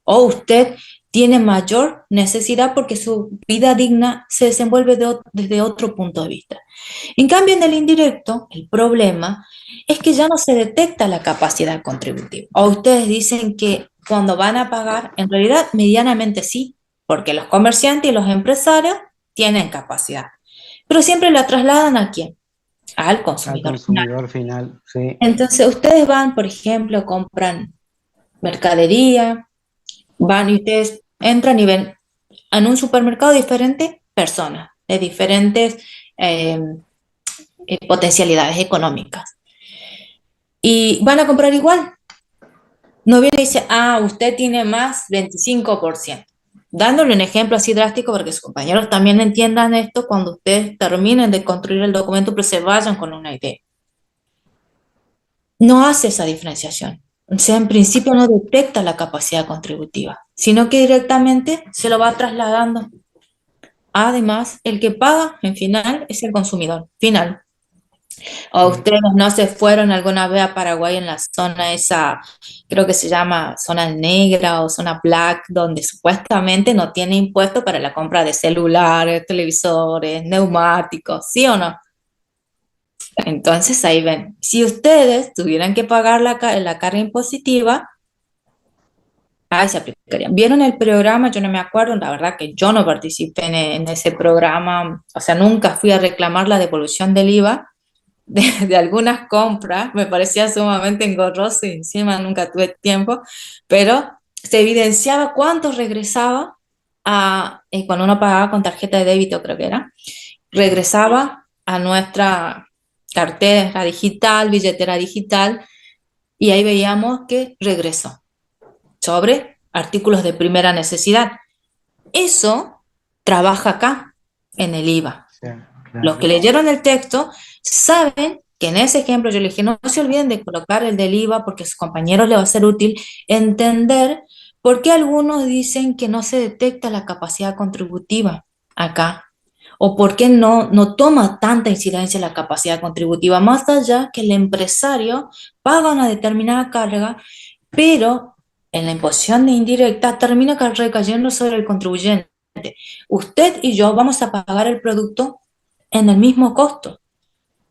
O usted tiene mayor necesidad porque su vida digna se desenvuelve desde otro punto de vista. En cambio, en el indirecto, el problema es que ya no se detecta la capacidad contributiva. O ustedes dicen que cuando van a pagar, en realidad medianamente sí, porque los comerciantes y los empresarios tienen capacidad. Pero siempre la trasladan ¿a quién? Al Al consumidor final. consumidor final, sí. Entonces, ustedes van, por ejemplo, compran mercadería, van y ustedes entran y ven en un supermercado diferentes personas, de diferentes eh, potencialidades económicas. Y van a comprar igual. No viene y dice, usted tiene más 25%. Dándole un ejemplo así drástico para que sus compañeros también entiendan esto cuando ustedes terminen de construir el documento, pero se vayan con una idea. No hace esa diferenciación. O sea, en principio no detecta la capacidad contributiva, sino que directamente se lo va trasladando. Además, el que paga en final es el consumidor final. ¿O ustedes no se fueron alguna vez a Paraguay en la zona esa, creo que se llama zona negra o zona black, donde supuestamente no tiene impuesto para la compra de celulares, televisores, neumáticos, ¿sí o no? Entonces ahí ven, si ustedes tuvieran que pagar la carga impositiva, ahí se aplicarían. ¿Vieron el programa? Yo no me acuerdo, la verdad que yo no participé en ese programa, o sea, nunca fui a reclamar la devolución del IVA de algunas compras, me parecía sumamente engorroso y encima nunca tuve tiempo, pero se evidenciaba cuánto regresaba cuando uno pagaba con tarjeta de débito, creo que era, regresaba a nuestra cartera digital, billetera digital, y ahí veíamos que regresó sobre artículos de primera necesidad. Eso trabaja acá, en el IVA. Sí, Los claro. que leyeron el texto saben que en ese ejemplo yo les dije, no se olviden de colocar el del IVA porque a sus compañeros les va a ser útil entender por qué algunos dicen que no se detecta la capacidad contributiva acá, o por qué no toma tanta incidencia la capacidad contributiva, más allá que el empresario paga una determinada carga, pero en la imposición de indirecta termina recayendo sobre el contribuyente. Usted y yo vamos a pagar el producto en el mismo costo.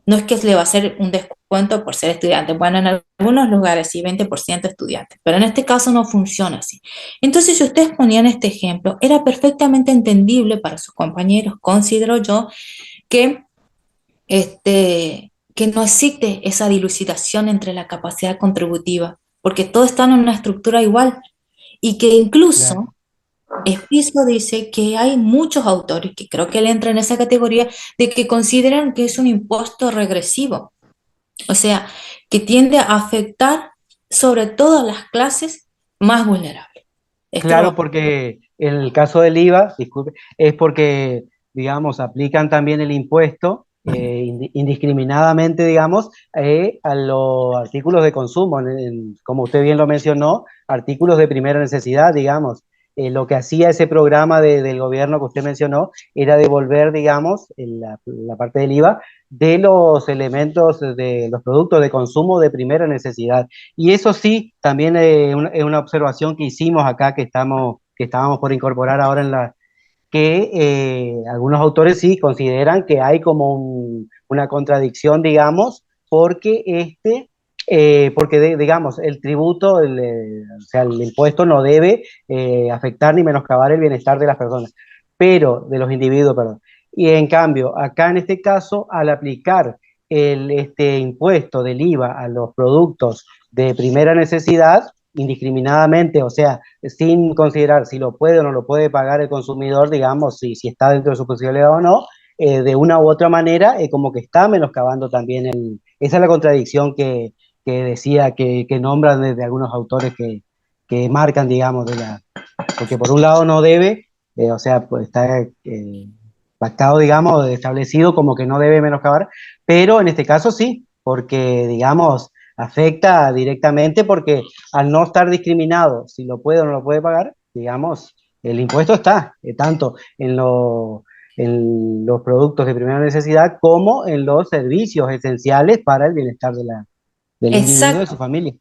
No es que le va a hacer un descuento por ser estudiante. Bueno, en algunos lugares sí, 20% estudiante, pero en este caso no funciona así. Entonces, si ustedes ponían este ejemplo, era perfectamente entendible para sus compañeros, considero yo, que que no existe esa dilucidación entre la capacidad contributiva, porque todos están en una estructura igual y que Claro. incluso Espiso dice que hay muchos autores, que creo que él entra en esa categoría, de que consideran que es un impuesto regresivo, o sea, que tiende a afectar sobre todo a las clases más vulnerables. Claro, Esto, porque en el caso del IVA, disculpe, es porque, digamos, aplican también el impuesto indiscriminadamente, digamos, a los artículos de consumo, como usted bien lo mencionó, artículos de primera necesidad, digamos. Lo que hacía ese programa del gobierno que usted mencionó era devolver, digamos, la parte del IVA de los elementos de los productos de consumo de primera necesidad. Y eso sí, también es una observación que hicimos acá, que estábamos por incorporar ahora que algunos autores sí consideran que hay como una contradicción, digamos, porque digamos, el tributo, o sea, el impuesto no debe afectar ni menoscabar el bienestar de las personas, pero de los individuos, perdón. Y en cambio, acá en este caso, al aplicar este impuesto del IVA a los productos de primera necesidad, indiscriminadamente, o sea, sin considerar si lo puede o no lo puede pagar el consumidor, digamos, si está dentro de su posibilidad o no, de una u otra manera, como que está menoscabando también esa es la contradicción que decía, que nombran desde algunos autores que marcan, digamos, porque por un lado no debe, o sea, pues está pactado, digamos, establecido como que no debe menoscabar, pero en este caso sí, porque, digamos, afecta directamente porque al no estar discriminado, si lo puede o no lo puede pagar, digamos, el impuesto está tanto en los productos de primera necesidad como en los servicios esenciales para el bienestar del individuo y de su exacto. familia.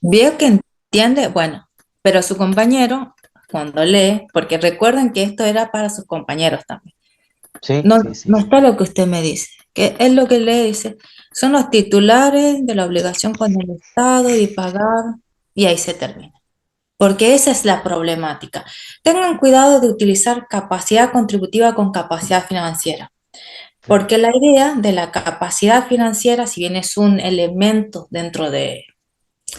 Veo que entiende, bueno, pero su compañero, cuando lee, porque recuerden que esto era para sus compañeros también, Sí, no, sí, sí. no está lo que usted me dice, que es lo que lee, dice, son los titulares de la obligación con el Estado y pagar, y ahí se termina. Porque esa es la problemática. Tengan cuidado de utilizar capacidad contributiva con capacidad financiera, Claro. porque la idea de la capacidad financiera, si bien es un elemento dentro de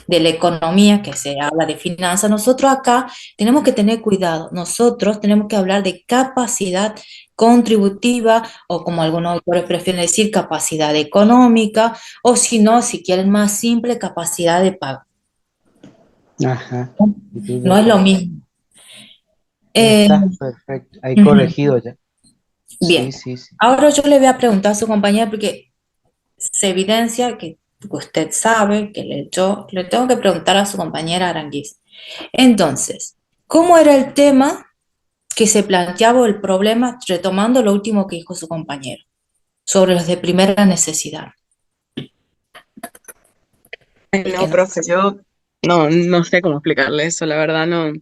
la economía, que se habla de finanzas, nosotros acá tenemos que tener cuidado. Nosotros tenemos que hablar de capacidad contributiva o como algunos autores prefieren decir, capacidad económica o si no, si quieren más simple, capacidad de pago. Ajá. No Entiendo. es lo mismo. Eh, Está perfecto. Ahí ujú. corregido ya. Sí, Bien, sí, sí. ahora yo le voy a preguntar a su compañera porque se evidencia que usted sabe que yo le tengo que preguntar a su compañera Aranguiz. Entonces, ¿cómo era el tema que se planteaba el problema, retomando lo último que dijo su compañero, sobre los de primera necesidad? Ay, El que no, no profe, yo no sé cómo explicarle eso, la verdad no. Lo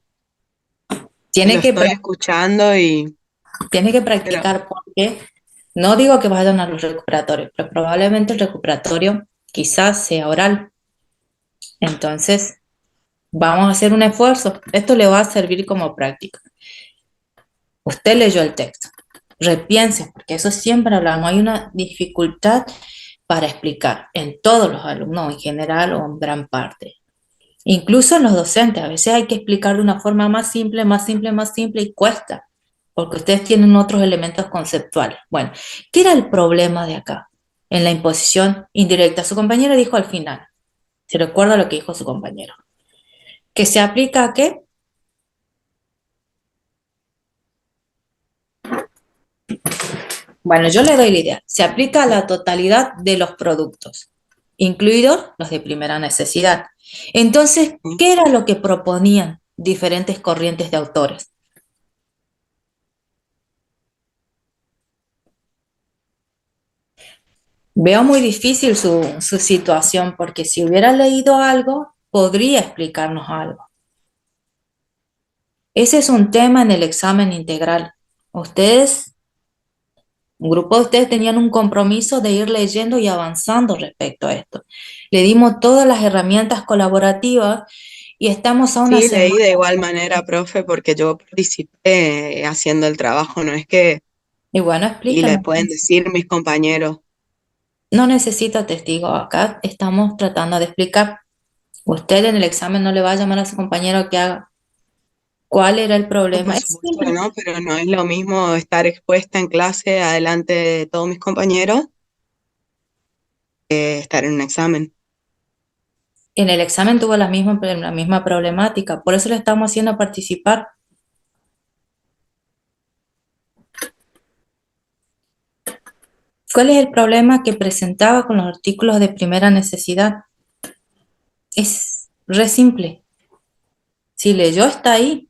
tiene que, estoy escuchando y... tiene que Pero practicar porque no digo que vayan a los recuperatorios, pero probablemente el recuperatorio quizás sea oral. Entonces, vamos a hacer un esfuerzo. Esto le va a servir como práctica. Usted leyó el texto. Repiense, porque eso siempre hablamos. Hay una dificultad para explicar en todos los alumnos, en general o en gran parte. Incluso en los docentes, a veces hay que explicar de una forma más simple, más simple, más simple y cuesta, porque ustedes tienen otros elementos conceptuales. Bueno, ¿qué era el problema de acá? En la imposición indirecta. Su compañero dijo al final, se recuerda lo que dijo su compañero, que se aplica a qué. Bueno, yo le doy la idea. Se aplica a la totalidad de los productos, incluidos los de primera necesidad. Entonces, ¿qué era lo que proponían diferentes corrientes de autores? Veo muy difícil su situación porque si hubiera leído algo, podría explicarnos algo. Ese es un tema en el examen integral. Ustedes, un grupo de ustedes tenían un compromiso de ir leyendo y avanzando respecto a esto. Le dimos todas las herramientas colaborativas y estamos a una sí, semana. leí de igual manera, profe, porque yo participé haciendo el trabajo, no es que... Y bueno, Y le explíqueme. pueden decir mis compañeros. No necesita testigo. Acá estamos tratando de explicar. Usted en el examen no le va a llamar a su compañero que haga cuál era el No, problema. por Es supuesto que simple. no, pero no es lo mismo estar expuesta en clase adelante de todos mis compañeros que estar en un examen. En el examen tuvo la misma problemática, por eso le estamos haciendo participar. ¿Cuál es el problema que presentaba con los artículos de primera necesidad? Es re simple. Si leyó, está ahí.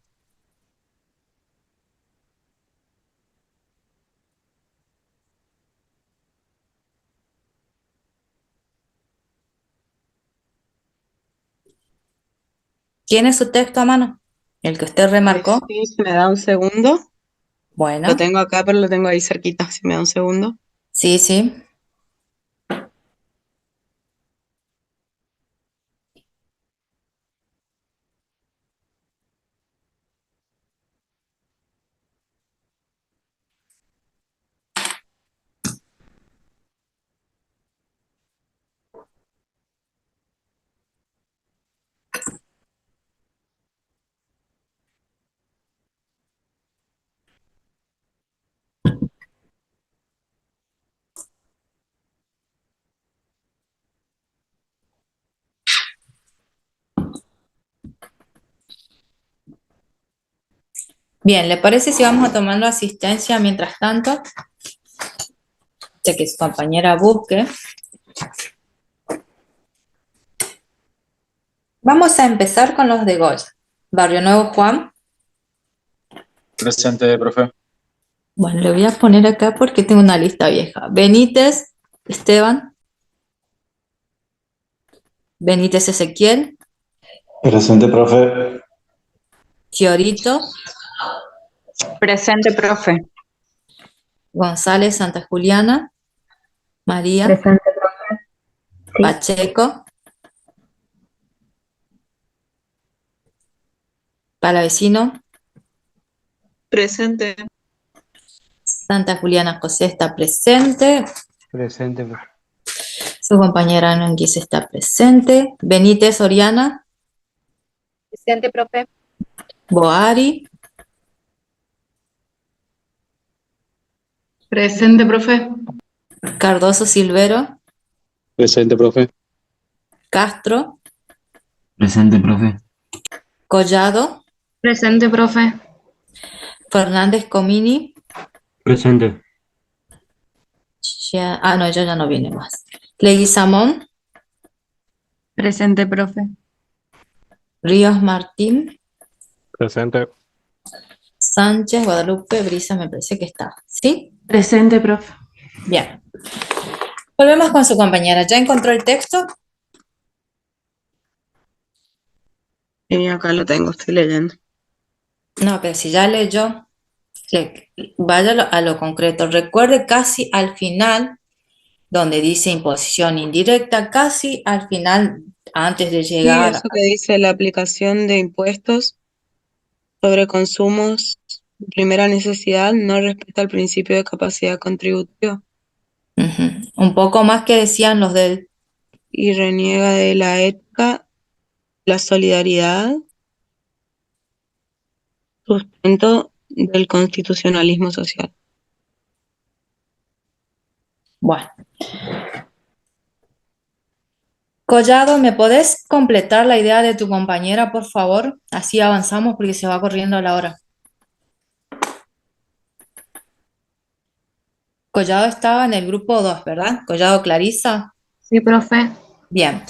¿Tiene su texto a mano? El que usted remarcó. Sí, si me da un segundo. Lo Bueno, tengo acá, pero lo tengo ahí cerquita, si me da un segundo. sí, sí. Bien, ¿le parece si vamos a tomando asistencia mientras tanto? De que su compañera busque. Vamos a empezar con los de Goya. Barrio Nuevo, Juan. Presente, profe. Bueno, le voy a poner acá porque tengo una lista vieja. Benítez, Esteban. Benítez Ezequiel. Presente, profe. Fiorito. Presente, profe. González Santa Juliana. María. Presente, profe. Sí. Pacheco. Palavecino. Presente. Santa Juliana José está presente. Presente, profe. Su compañera Anguisa está presente. Benítez Oriana. Presente, profe. Boari. Presente, profe. Cardoso Silvero. Presente, profe. Castro. Presente, profe. Collado. Presente, profe. Fernández Comini. Presente. No, ella ya no viene más. Leguizamón. Presente, profe. Ríos Martín. Presente. Sánchez, Guadalupe, Brisa, me parece que está. ¿Sí? Presente, profe. Bien. Volvemos con su compañera. ¿Ya encontró el texto? Y acá lo tengo, estoy leyendo. No, pero si ya leyó, vaya a lo concreto. Recuerde casi al final, donde dice imposición indirecta, casi al final, antes de Sí, llegar. eso que dice la aplicación de impuestos sobre consumos de primera necesidad no respeta el principio de capacidad contributiva Un poco más que decían los del. y reniega de la ética, la solidaridad, sustento del constitucionalismo social. Bueno. Collado, ¿me podés completar la idea de tu compañera, por favor? Así avanzamos porque se va corriendo la hora. Collado estaba en el grupo 2, ¿verdad? Collado Clarisa. Sí, profe. Bien.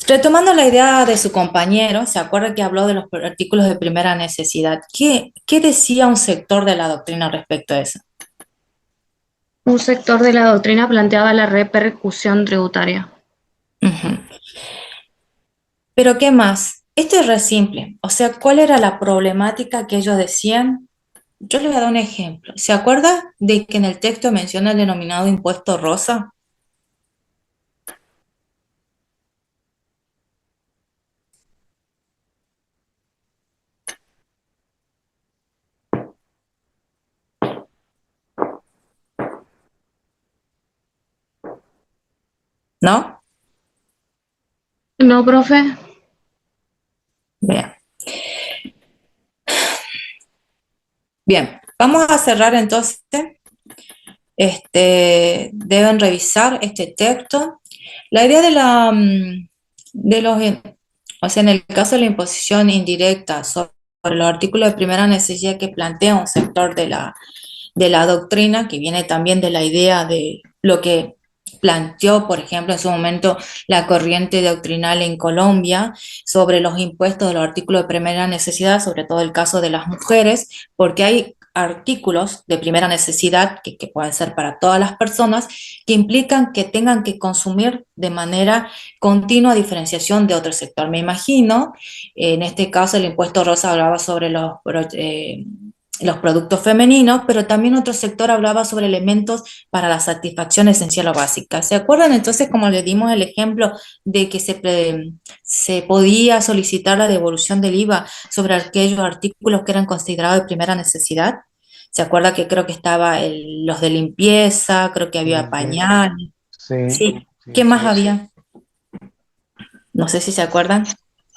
Retomando la idea de su compañero, ¿se acuerda que habló de los artículos de primera necesidad? ¿Qué decía un sector de la doctrina respecto a eso? Un sector de la doctrina planteaba la repercusión tributaria. Ujú. Pero ¿qué más? Esto es re simple. O sea, ¿cuál era la problemática que ellos decían? Yo le voy a dar un ejemplo. ¿Se acuerda de que en el texto menciona el denominado impuesto rosa? ¿no? No, profe. Bien. Bien, vamos a cerrar entonces. Deben revisar este texto. La idea de los, o sea, en el caso de la imposición indirecta sobre los artículos de primera necesidad que plantea un sector de la doctrina, que viene también de la idea de lo que planteó, por ejemplo, en su momento la corriente doctrinal en Colombia sobre los impuestos de los artículos de primera necesidad, sobre todo el caso de las mujeres, porque hay artículos de primera necesidad que pueden ser para todas las personas, que implican que tengan que consumir de manera continua diferenciación de otro sector. Me imagino, en este caso el impuesto rosa hablaba sobre los productos femeninos, pero también otro sector hablaba sobre elementos para la satisfacción esencial o básica. ¿Se acuerdan entonces, como le dimos el ejemplo de que se podía solicitar la devolución del IVA sobre aquellos artículos que eran considerados de primera necesidad? ¿Se acuerda que creo que estaba los de limpieza, creo que había pañales? Sí, Sí. sí, ¿Qué más sí. había? No sé si se acuerdan.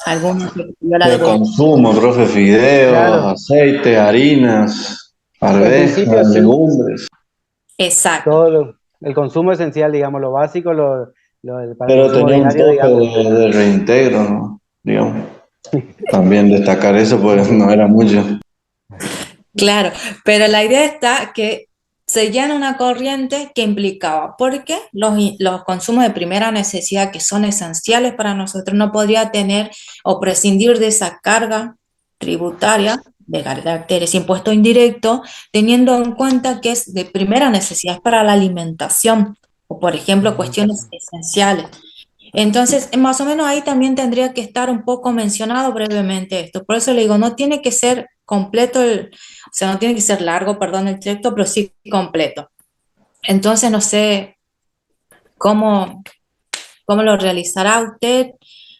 ¿Alguno que pidió la De devolución? consumo, profe, fideos, Claro. aceite, harinas, En principio arvejas, sí, legumbres. Exacto. el consumo esencial, digamos, lo básico, para el Pero consumo tenía un diario, tope digamos. de reintegro, ¿no? Digamos. También destacar eso, pues no era mucho. Claro, pero la idea está que seguían una corriente que implicaba, porque los consumos de primera necesidad que son esenciales para nosotros no podría tener o prescindir de esa carga tributaria de carácter ese impuesto indirecto, teniendo en cuenta que es de primera necesidad, es para la alimentación o, por ejemplo, cuestiones esenciales. Entonces, más o menos ahí también tendría que estar un poco mencionado brevemente esto. Por eso le digo, no tiene que ser completo, o sea, no tiene que ser largo, perdón, el texto, pero sí completo. Entonces, no sé cómo, cómo lo realizará usted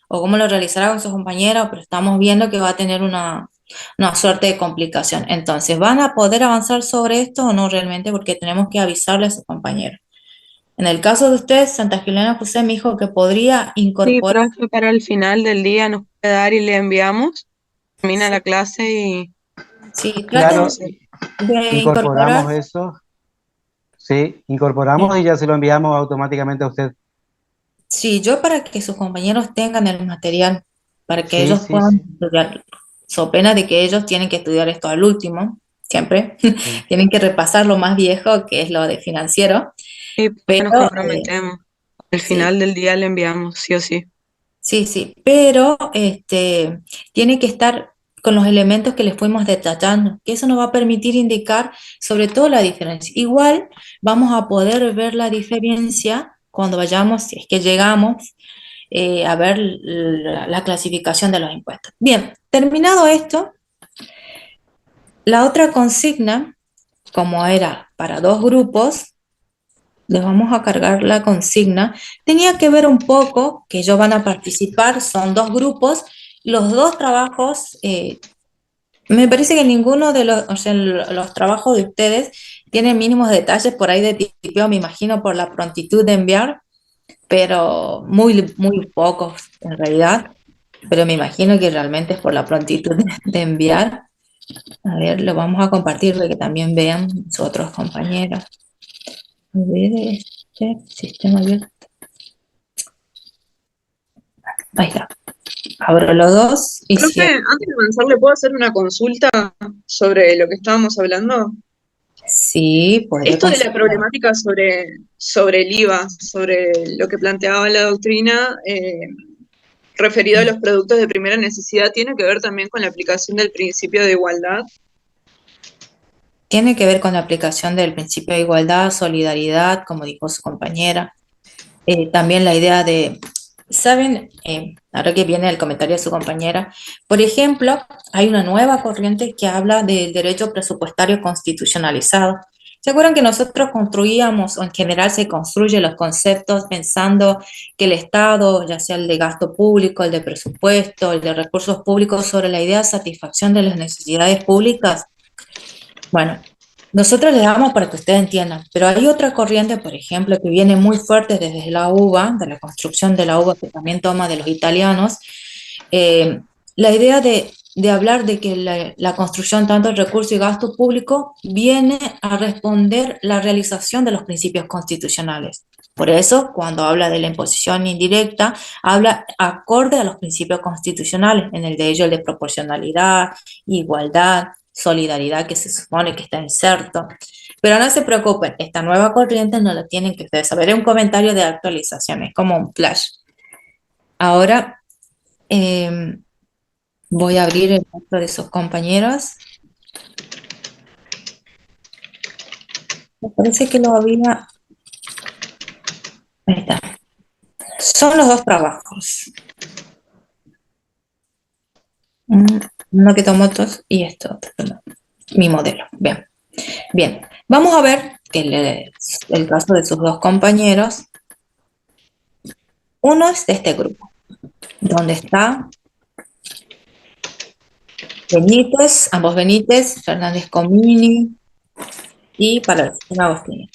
o cómo lo realizará con sus compañeros, pero estamos viendo que va a tener una suerte de complicación. Entonces, ¿van a poder avanzar sobre esto o no realmente? Porque tenemos que avisarle a sus compañeros. En el caso de usted, Santa Juliana José me dijo que podría Sí, incorporar. profe, para el final del día nos puede dar y le enviamos. Termina la Sí, clase y sí, traten Claro, vamos a hacer. de incorporamos incorporar. eso, sí, incorporamos Sí, y ya se lo enviamos automáticamente a usted. sí, yo para que sus compañeros tengan el material, para que Sí, ellos sí, puedan sí, estudiar, so pena de que ellos tienen que estudiar esto al último, siempre, sí. tienen que repasar lo más viejo, que es lo de financiero, Sí, profe, nos pero comprometemos. Al sí, final del día le enviamos, sí o sí. sí, sí, pero tiene que estar con los elementos que les fuimos detallando, que eso nos va a permitir indicar sobre todo la diferencia. Igual vamos a poder ver la diferencia cuando vayamos, si es que llegamos, a ver la clasificación de los impuestos. Bien, terminado esto, la otra consigna, como era para dos grupos, les vamos a cargar la consigna, tenía que ver un poco que ellos van a participar, son dos grupos, los dos trabajos, me parece que ninguno de los, o sea, los trabajos de ustedes tienen mínimos detalles por ahí de tipeo, me imagino por la prontitud de enviar, pero muy, muy pocos en realidad, pero me imagino que realmente es por la prontitud de enviar. A ver, lo vamos a compartir para que también vean sus otros compañeros. A ver, sistema abierto. Ahí está. Abro los dos y Profe, cierro. antes de avanzar, ¿le puedo hacer una consulta sobre lo que estábamos hablando? Sí, podría Esto de la consultar. problemática sobre el IVA, sobre lo que planteaba la doctrina, referido a los productos de primera necesidad, ¿tiene que ver también con la aplicación del principio de igualdad? Tiene que ver con la aplicación del principio de igualdad, solidaridad, como dijo su compañera. También la idea de, ¿saben? Ahora que viene el comentario de su compañera, por ejemplo, hay una nueva corriente que habla del derecho presupuestario constitucionalizado. ¿Se acuerdan que nosotros construíamos, o en general se construyen los conceptos pensando que el Estado, ya sea el de gasto público, el de presupuesto, el de recursos públicos, sobre la idea de satisfacción de las necesidades públicas? Bueno, Nosotros le damos para que ustedes entiendan, pero hay otra corriente, por ejemplo, que viene muy fuerte desde la UBA, de la construcción de la UBA, que también toma de los italianos, eh, la idea de hablar de que la construcción, tanto el recurso y gasto público, viene a responder la realización de los principios constitucionales. Por eso, cuando habla de la imposición indirecta, habla acorde a los principios constitucionales, en el de ello el de proporcionalidad, igualdad, solidaridad, que se supone que está inserto. Pero no se preocupen, esta nueva corriente no la tienen que ustedes saber. Es un comentario de actualización, es como un flash. Ahora voy a abrir el resto de sus compañeros. Me parece que lo había... Ahí está. Son los dos trabajos. Uno que tomó otros y esto, mi modelo. Bien. Bien, vamos a ver que el caso de sus dos compañeros. Uno es de este grupo, donde está Benítez, ambos Benítez, Fernández Comini y Palestina Agostini.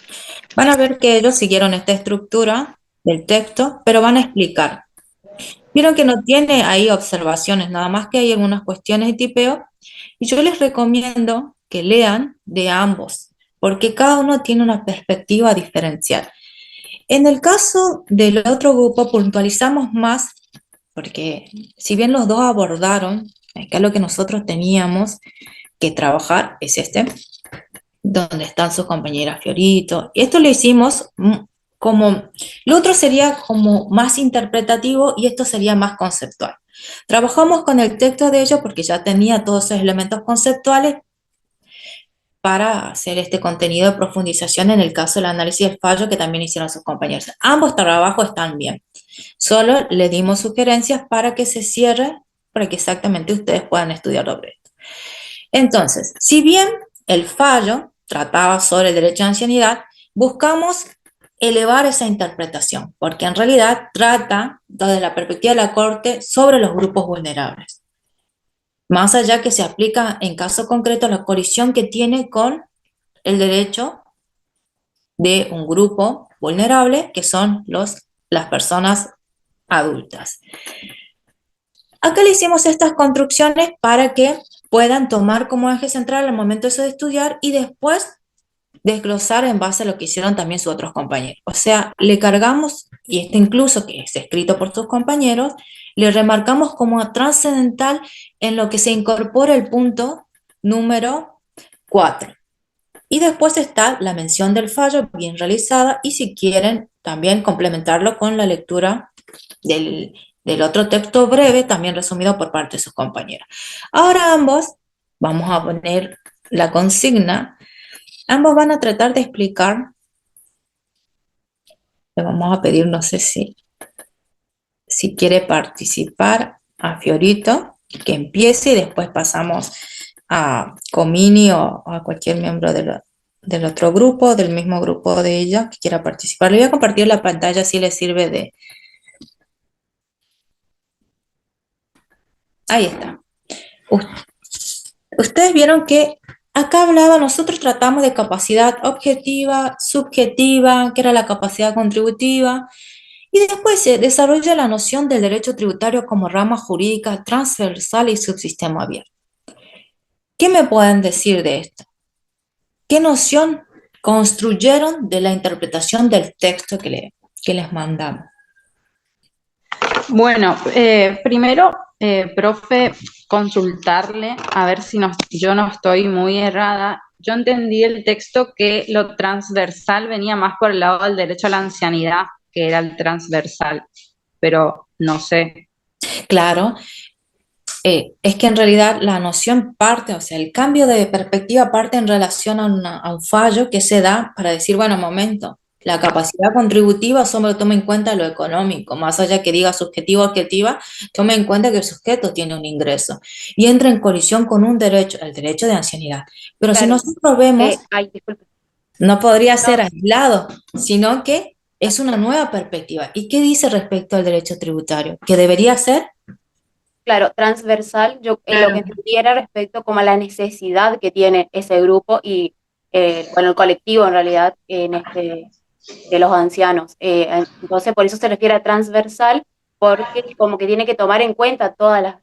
Van a ver que ellos siguieron esta estructura del texto, pero van a explicar. Vieron que no tiene ahí observaciones, nada más que hay algunas cuestiones de tipeo, y yo les recomiendo que lean de ambos, porque cada uno tiene una perspectiva diferencial. En el caso del otro grupo puntualizamos más, porque si bien los dos abordaron, acá lo que nosotros teníamos que trabajar es este, donde están sus compañeras Fiorito. Esto lo hicimos como, lo otro sería como más interpretativo y esto sería más conceptual. Trabajamos con el texto de ellos porque ya tenía todos esos elementos conceptuales para hacer este contenido de profundización en el caso del análisis del fallo que también hicieron sus compañeros. Ambos trabajos están bien. Solo le dimos sugerencias para que se cierre, para que exactamente ustedes puedan estudiar sobre esto. Entonces, si bien el fallo trataba sobre el derecho de ancianidad, buscamos elevar esa interpretación, porque en realidad trata, desde la perspectiva de la Corte, sobre los grupos vulnerables. Más allá que se aplica en caso concreto la colisión que tiene con el derecho de un grupo vulnerable, que son las personas adultas. Acá le hicimos estas construcciones para que puedan tomar como eje central al momento de estudiar y después desglosar en base a lo que hicieron también sus otros compañeros. O sea, le cargamos, y este incluso que es escrito por sus compañeros, le remarcamos como trascendental en lo que se incorpora el punto número 4. Y después está la mención del fallo bien realizada y si quieren también complementarlo con la lectura del otro texto breve, también resumido por parte de sus compañeros. Ahora ambos, vamos a poner la consigna, ambos van a tratar de explicar, le vamos a pedir, no sé si quiere participar a Fiorito, que empiece y después pasamos a Comini o a cualquier miembro del otro grupo, del mismo grupo de ella que quiera participar. Le voy a compartir la pantalla si le sirve de... Ahí está. Ustedes vieron que acá hablaba, nosotros tratamos de capacidad objetiva, subjetiva, que era la capacidad contributiva, y después se desarrolla la noción del derecho tributario como rama jurídica transversal y subsistema abierto. ¿Qué me pueden decir de esto? ¿Qué noción construyeron de la interpretación del texto que les mandamos? Bueno, primero, profe, consultarle, a ver si yo no estoy muy errada. Yo entendí el texto que lo transversal venía más por el lado del derecho a la ancianidad, que era el transversal, pero no sé. Claro, es que en realidad la noción parte, o sea, el cambio de perspectiva parte en relación a un fallo que se da para decir, bueno, momento, la capacidad contributiva solo toma en cuenta lo económico, más allá que diga subjetivo o objetiva, toma en cuenta que el sujeto tiene un ingreso y entra en colisión con un derecho, el derecho de ancianidad. Pero si Claro. nosotros vemos, Disculpe. no podría ser aislado, sino que es una nueva perspectiva. ¿Y qué dice respecto al derecho tributario? ¿Que debería ser? Claro, transversal, yo lo Claro. que entendí era respecto como a la necesidad que tiene ese grupo y bueno, el colectivo en realidad de los ancianos. Entonces, por eso se refiere a transversal, porque como que tiene que tomar en cuenta todas las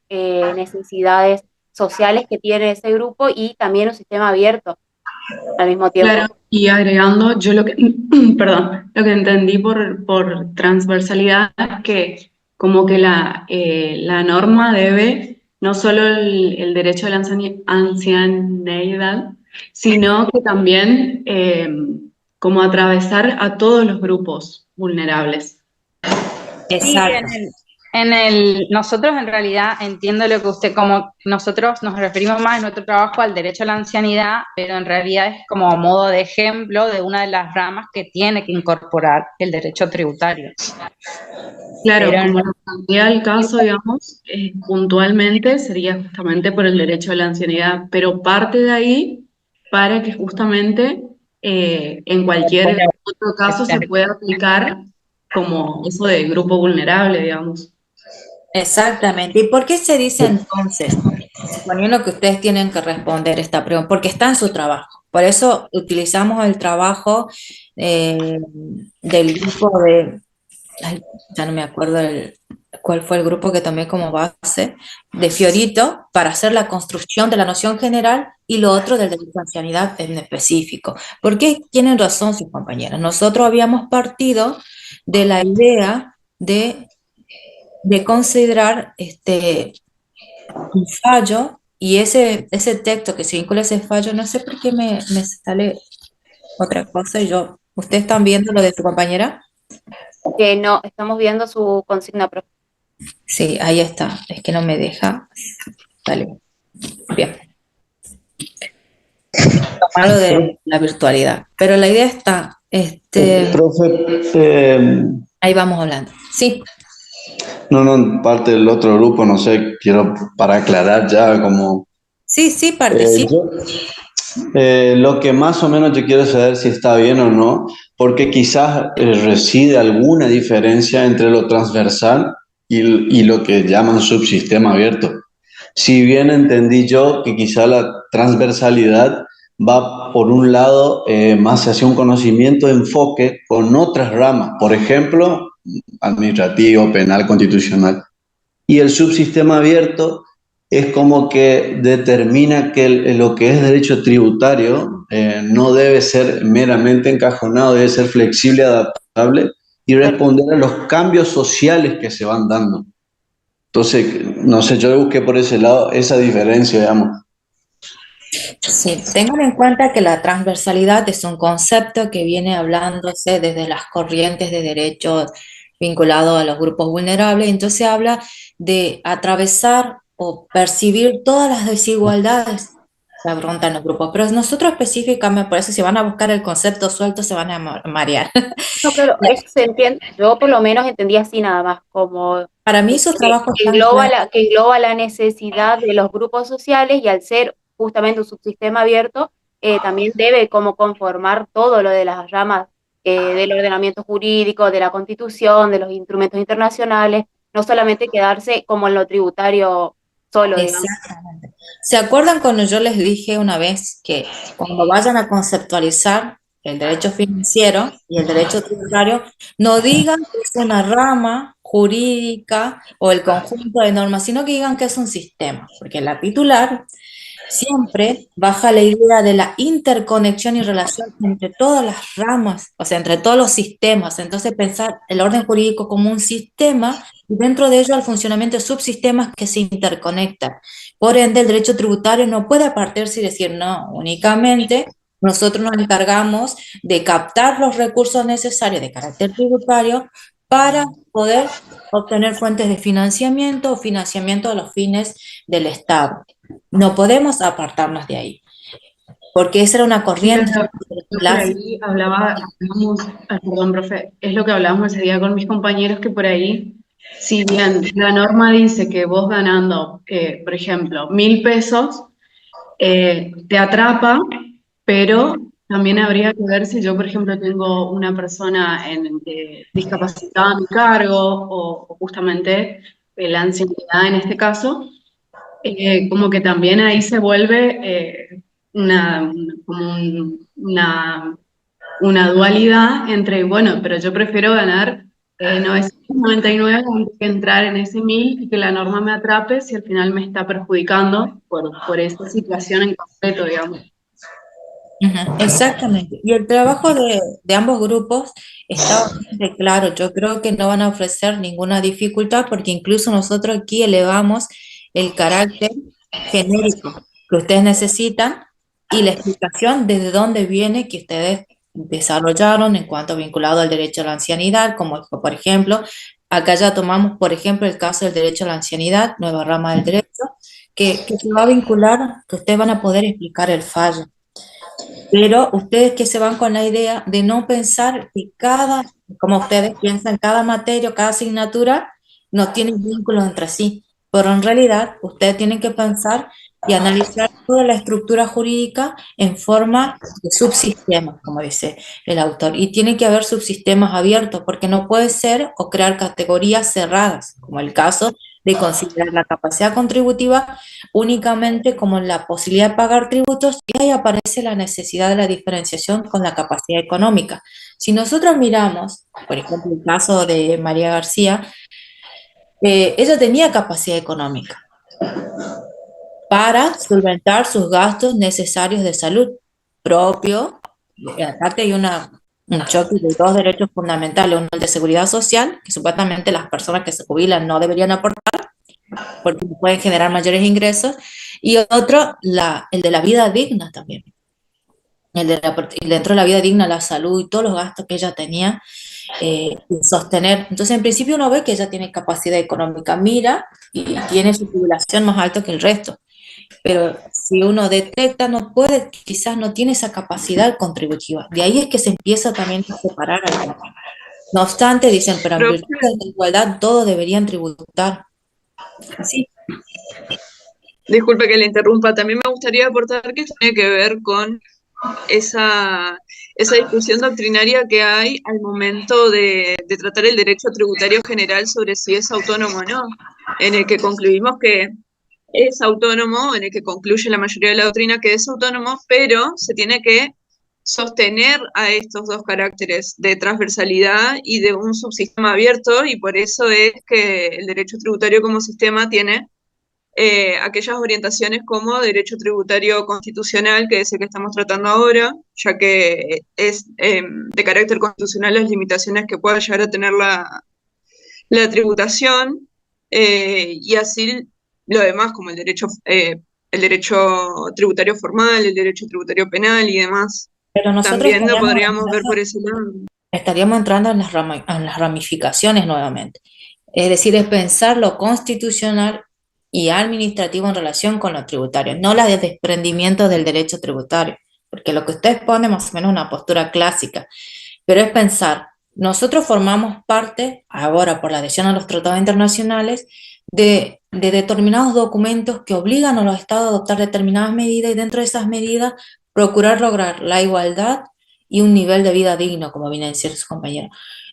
necesidades sociales que tiene ese grupo y también un sistema abierto al mismo tiempo. Claro, y agregando, yo lo que, perdón, lo que entendí por transversalidad es que como que la norma debe no solo el derecho a la ancianidad, sino que también como atravesar a todos los grupos vulnerables. Sí, nosotros en realidad entiendo lo que usted, como nosotros nos referimos más en nuestro trabajo al derecho a la ancianidad, pero en realidad es como a modo de ejemplo de una de las ramas que tiene que incorporar el derecho tributario. Claro, Pero como sería el caso, digamos, puntualmente sería justamente por el derecho a la ancianidad, pero parte de ahí para que justamente en cualquier otro caso se pueda aplicar como eso de grupo vulnerable, digamos. Exactamente. ¿Y por qué se dice entonces, suponiendo que ustedes tienen que responder esta pregunta? Porque está en su trabajo. Por eso utilizamos el trabajo del grupo ay, ya no me acuerdo cuál fue el grupo que tomé como base, de Fiorito, para hacer la construcción de la noción general y lo otro del derecho a ancianidad en específico. Porque tienen razón sus compañeras. Nosotros habíamos partido de la idea de considerar un fallo y ese texto que se vincula a ese fallo, no sé por qué me sale otra cosa y ¿ustedes están viendo lo de su compañera? No, estamos viendo su consigna, profe. Sí, ahí está, es que no me deja. Dale, bien. Tomarlo de la virtualidad, pero la idea está, Profe, ahí vamos hablando. Sí. no, parte del otro grupo, no sé, quiero para aclarar ya como... Sí, participa. Lo que más o menos yo quiero saber si está bien o no, porque quizás reside alguna diferencia entre lo transversal y lo que llaman subsistema abierto. Si bien entendí yo que quizá la transversalidad va por un lado más hacia un conocimiento de enfoque con otras ramas, por ejemplo, administrativo, penal, constitucional. Y el subsistema abierto es como que determina que lo que es derecho tributario no debe ser meramente encajonado, debe ser flexible, adaptable y responder a los cambios sociales que se van dando. Entonces, no sé, yo busqué por ese lado esa diferencia, digamos. Sí, tengan en cuenta que la transversalidad es un concepto que viene hablándose desde las corrientes de derechos vinculados a los grupos vulnerables, entonces habla de atravesar o percibir todas las desigualdades que afrontan los grupos, pero nosotros específicamente, por eso si van a buscar el concepto suelto se van a marear. No, claro, eso se entiende, yo por lo menos entendí así nada más, como para mí su trabajo que engloba la necesidad de los grupos sociales y al ser justamente un subsistema abierto, también debe como conformar todo lo de las ramas del ordenamiento jurídico, de la Constitución, de los instrumentos internacionales, no solamente quedarse como en lo tributario solo, digamos. Exactamente. ¿Se acuerdan cuando yo les dije una vez que cuando vayan a conceptualizar el derecho financiero y el derecho tributario, no digan que es una rama jurídica o el conjunto de normas, sino que digan que es un sistema? Porque la titular siempre baja la idea de la interconexión y relación entre todas las ramas, o sea, entre todos los sistemas. Entonces, pensar el orden jurídico como un sistema y dentro de ello el funcionamiento de subsistemas que se interconectan. Por ende, el derecho tributario no puede partirse y decir, no, únicamente nosotros nos encargamos de captar los recursos necesarios de carácter tributario para poder obtener fuentes de financiamiento o financiamiento de los fines del Estado. No podemos apartarnos de ahí, porque esa era una corriente. Por ahí perdón, profe, es lo que hablábamos ese día con mis compañeros, que por ahí, si bien la norma dice que vos ganando, por ejemplo, 1.000 pesos, te atrapa, pero también habría que ver si yo, por ejemplo, tengo una persona discapacitada a mi cargo o justamente la ancianidad en este caso, como que también ahí se vuelve como una dualidad entre, bueno, pero yo prefiero ganar 999 antes que entrar en ese 1000 y que la norma me atrape si al final me está perjudicando por esa situación en concreto, digamos. Ujú, exactamente. Y el trabajo de ambos grupos está bastante claro. Yo creo que no van a ofrecer ninguna dificultad porque incluso nosotros aquí elevamos el carácter genérico que ustedes necesitan y la explicación desde dónde viene que ustedes desarrollaron en cuanto vinculado al derecho a la ancianidad, como por ejemplo, acá ya tomamos por ejemplo el caso del derecho a la ancianidad, nueva rama del derecho, que se va a vincular, que ustedes van a poder explicar el fallo. Pero ustedes que se van con la idea de no pensar que como ustedes piensan, cada materia o cada asignatura no tiene vínculos entre sí, pero en realidad ustedes tienen que pensar y analizar toda la estructura jurídica en forma de subsistemas, como dice el autor, y tiene que haber subsistemas abiertos, porque no puede ser o crear categorías cerradas, como el caso de considerar la capacidad contributiva únicamente como la posibilidad de pagar tributos y ahí aparece la necesidad de la diferenciación con la capacidad económica. Si nosotros miramos, por ejemplo, el caso de María García, ella tenía capacidad económica para solventar sus gastos necesarios de salud propio. Aparte hay un choque de dos derechos fundamentales, uno el de seguridad social, que supuestamente las personas que se jubilan no deberían aportar, porque pueden generar mayores ingresos, y otro, el de la vida digna también. Dentro de la vida digna, la salud y todos los gastos que ella tenía sostener. Entonces, en principio uno ve que ella tiene capacidad económica, mira, y tiene su jubilación más alta que el resto. Pero si uno detecta, no puede, quizás no tiene esa capacidad contributiva. De ahí es que se empieza también a separar al grupo. No obstante, dicen, pero en virtud de la igualdad todos deberían tributar. Así. Disculpe que le interrumpa, también me gustaría aportar que tiene que ver con esa discusión doctrinaria que hay al momento de tratar el derecho tributario general sobre si es autónomo o no, en el que concluimos que es autónomo, en el que concluye la mayoría de la doctrina que es autónomo, pero se tiene que sostener a estos dos caracteres de transversalidad y de un subsistema abierto, y por eso es que el derecho tributario como sistema tiene aquellas orientaciones como derecho tributario constitucional, que es el que estamos tratando ahora, ya que es de carácter constitucional las limitaciones que pueda llegar a tener la tributación, y así lo demás, como el derecho tributario formal, el derecho tributario penal y demás. Pero nosotros También lo podríamos ver por ese lado. Estaríamos entrando en las ramificaciones nuevamente. Es decir, es pensar lo constitucional y administrativo en relación con lo tributario, no la de desprendimiento del derecho tributario, porque lo que ustedes ponen más o menos es una postura clásica, pero es pensar, nosotros formamos parte, ahora por la adhesión a los tratados internacionales, de determinados documentos que obligan a los estados a adoptar determinadas medidas y dentro de esas medidas procurar lograr la igualdad y un nivel de vida digno, como viene a decir su compañero.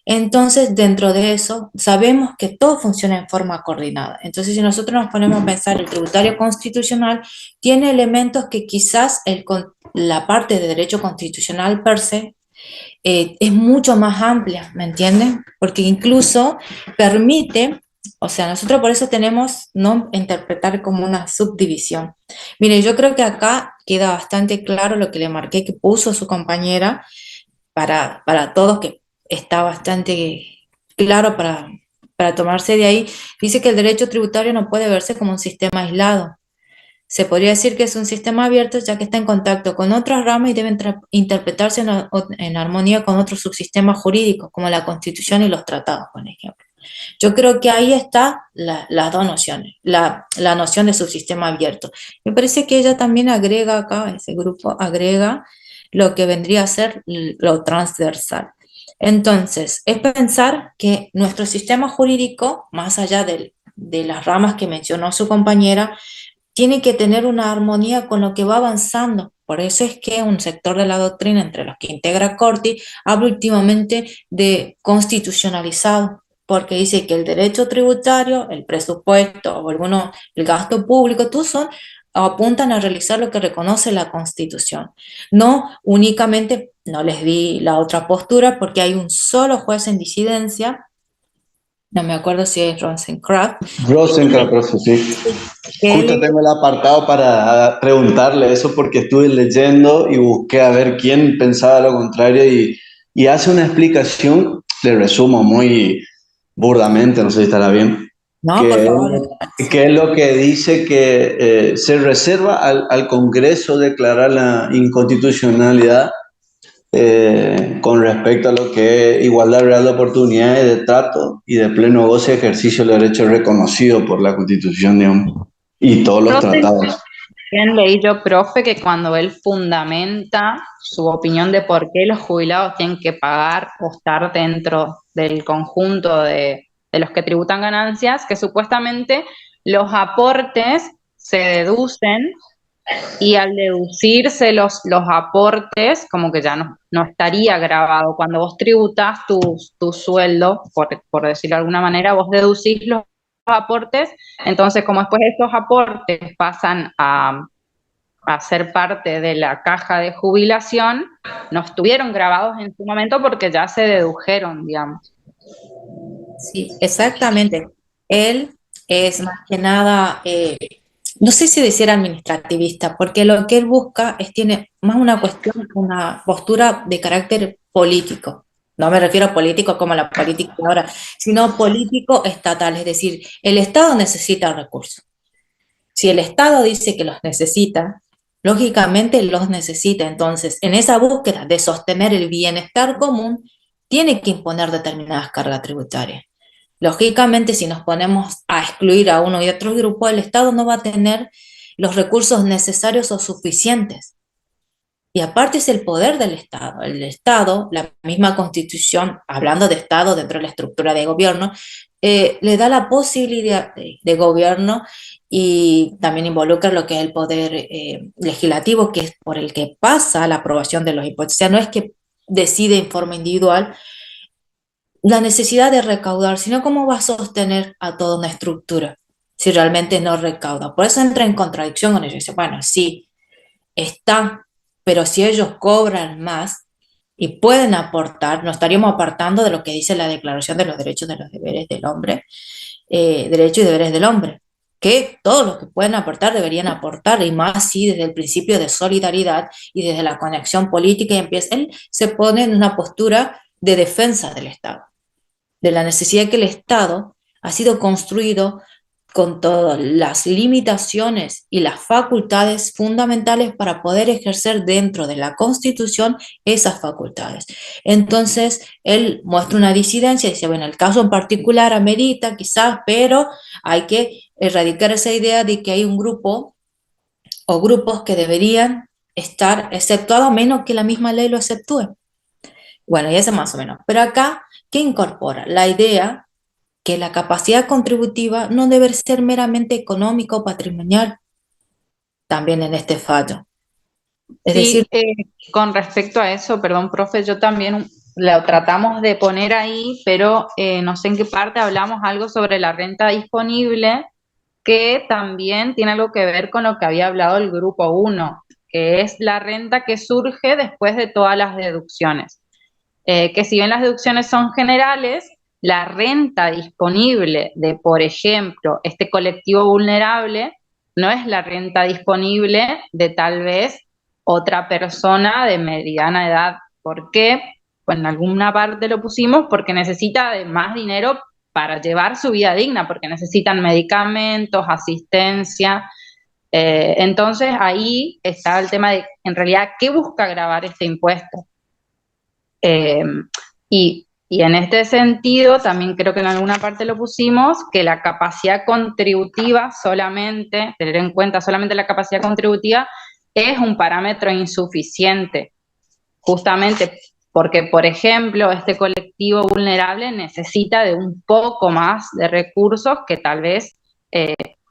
Entonces, dentro de eso, sabemos que todo funciona en forma coordinada. Entonces, si nosotros nos ponemos a pensar, el tributario constitucional tiene elementos que quizás la parte de derecho constitucional per se es mucho más amplia, ¿me entienden? Porque incluso permite, o sea, nosotros por eso tenemos no interpretar como una subdivisión. Mire, yo creo que acá queda bastante claro lo que le marqué que puso su compañera para todos, que está bastante claro para tomarse de ahí. Dice que el derecho tributario no puede verse como un sistema aislado. Se podría decir que es un sistema abierto ya que está en contacto con otras ramas y debe interpretarse en armonía con otros subsistemas jurídicos, como la Constitución y los tratados, por ejemplo. Yo creo que ahí está las dos nociones, la noción de subsistema abierto. Me parece que ella también agrega acá, ese grupo agrega lo que vendría a ser lo transversal. Entonces, es pensar que nuestro sistema jurídico, más allá de las ramas que mencionó su compañera, tiene que tener una armonía con lo que va avanzando. Por eso es que un sector de la doctrina, entre los que integra Corti, habla últimamente de constitucionalizado, porque dice que el derecho tributario, el presupuesto o el gasto público, todos son apuntan a realizar lo que reconoce la Constitución. No únicamente, no les di la otra postura porque hay un solo juez en disidencia, no me acuerdo si es Rosencraft. Rosencraft, profe, sí. Justo tengo el apartado para preguntarle eso porque estuve leyendo y busqué a ver quién pensaba lo contrario y hace una explicación, le resumo muy burdamente, no sé si estará bien, No, que, por favor. que es lo que dice que se reserva al Congreso declarar la inconstitucionalidad con respecto a lo que es igualdad real de oportunidades, de trato y de pleno goce de ejercicio de derechos reconocido por la Constitución, digamos, y todos los tratados. Bien, leí yo, profe, que cuando él fundamenta su opinión de por qué los jubilados tienen que pagar o estar dentro del conjunto de los que tributan ganancias, que supuestamente los aportes se deducen y al deducirse los aportes, como que ya no estaría grabado. Cuando vos tributas tu sueldo, por decirlo de alguna manera, vos deducís los aportes, entonces como después estos aportes pasan a ser parte de la caja de jubilación, no estuvieron grabados en su momento porque ya se dedujeron, digamos. Sí, exactamente. Él es más que nada, no sé si decir administrativista, porque lo que él busca tiene más una cuestión, una postura de carácter político. No me refiero a político como la política ahora, sino político estatal, es decir, el Estado necesita recursos. Si el Estado dice que los necesita, lógicamente los necesita. Entonces, en esa búsqueda de sostener el bienestar común, tiene que imponer determinadas cargas tributarias. Lógicamente, si nos ponemos a excluir a uno y otro grupo, el Estado no va a tener los recursos necesarios o suficientes. Y aparte es el poder del Estado. El Estado, la misma Constitución, hablando de Estado dentro de la estructura de gobierno, le da la posibilidad de gobierno y también involucra lo que es el poder legislativo, que es por el que pasa la aprobación de los impuestos. O sea, no es que decide en forma individual la necesidad de recaudar, sino cómo va a sostener a toda una estructura si realmente no recauda. Por eso entra en contradicción con ellos. Dice, bueno, sí, están, pero si ellos cobran más y pueden aportar, nos estaríamos apartando de lo que dice la Declaración de los Derechos y de los Deberes del Hombre, derechos y deberes del hombre, que todos los que pueden aportar deberían aportar, y más si desde el principio de solidaridad y desde la conexión política él se pone en una postura de defensa del Estado, de la necesidad que el Estado ha sido construido con todas las limitaciones y las facultades fundamentales para poder ejercer dentro de la Constitución esas facultades. Entonces, él muestra una disidencia, dice, bueno, el caso en particular amerita quizás, pero hay que erradicar esa idea de que hay un grupo o grupos que deberían estar exceptuados a menos que la misma ley lo exceptúe. Bueno, y eso más o menos. Pero acá, ¿qué incorpora? La idea que la capacidad contributiva no debe ser meramente económica o patrimonial, también en este fallo. Es Sí, decir, con respecto a eso, perdón, profe, yo también lo tratamos de poner ahí, pero no sé en qué parte hablamos algo sobre la renta disponible, que también tiene algo que ver con lo que había hablado el grupo 1, que es la renta que surge después de todas las deducciones. Que si bien las deducciones son generales, la renta disponible de, por ejemplo, este colectivo vulnerable, no es la renta disponible de tal vez otra persona de mediana edad. ¿Por qué? Pues en alguna parte lo pusimos porque necesita de más dinero para llevar su vida digna, porque necesitan medicamentos, asistencia. Entonces ahí está el tema de, en realidad, ¿qué busca gravar este impuesto? Y en este sentido, también creo que en alguna parte lo pusimos, que la capacidad contributiva solamente, tener en cuenta solamente la capacidad contributiva, es un parámetro insuficiente, justamente porque, por ejemplo, este colectivo vulnerable necesita de un poco más de recursos que tal vez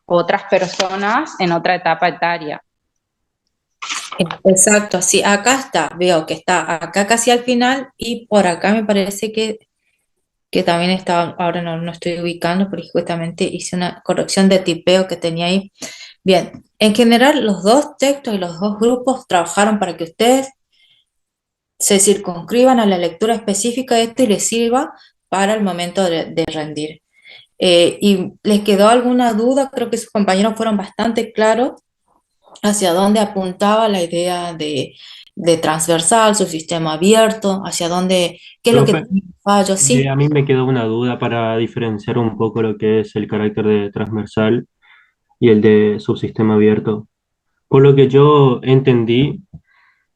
otras personas en otra etapa etaria. exacto, sí, acá está, veo que está acá casi al final y por acá me parece que también está, ahora no estoy ubicando porque justamente hice una corrección de tipeo que tenía ahí, Bien, en general los dos textos y los dos grupos trabajaron para que ustedes se circunscriban a la lectura específica de esto y les sirva para el momento de rendir. ¿Y les quedó alguna duda? Creo que sus compañeros fueron bastante claros hacia dónde apuntaba la idea de transversal, su sistema abierto, hacia dónde, qué es lo que Profe, tiene fallos. Sí, a mí me quedó una duda para diferenciar un poco lo que es el carácter de transversal y el de subsistema abierto. Por lo que yo entendí,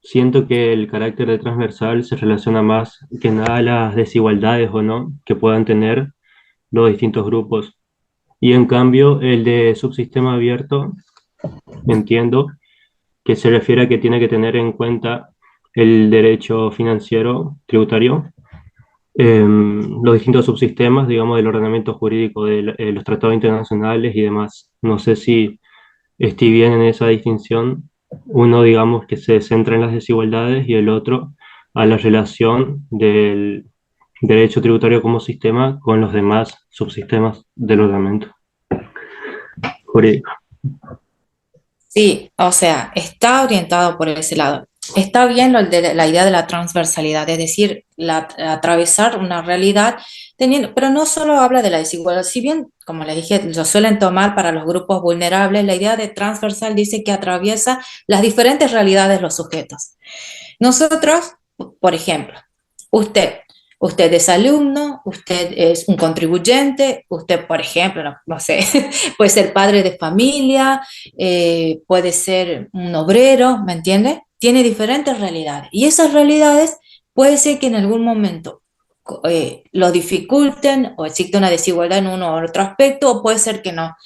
siento que el carácter de transversal se relaciona más que nada a las desigualdades o no que puedan tener los distintos grupos. Y en cambio, el de subsistema abierto, entiendo que se refiere a que tiene que tener en cuenta el derecho financiero tributario, los distintos subsistemas, digamos, del ordenamiento jurídico de los tratados internacionales y demás. No sé si estoy bien en esa distinción. Uno, digamos, que se centra en las desigualdades y el otro a la relación del derecho tributario como sistema con los demás subsistemas del ordenamiento jurídico. sí, o sea, está orientado por ese lado. Está bien la idea de la transversalidad, es decir, atravesar una realidad, pero no solo habla de la desigualdad, si bien, como les dije, lo suelen tomar para los grupos vulnerables, la idea de transversal dice que atraviesa las diferentes realidades de los sujetos. Nosotros, por ejemplo, usted, usted es alumno, usted es un contribuyente, usted, por ejemplo, no sé, puede ser padre de familia, puede ser un obrero, ¿me entiende? Tiene diferentes realidades. Y esas realidades puede ser que en algún momento lo dificulten o existe una desigualdad en uno u otro aspecto, o puede ser que no.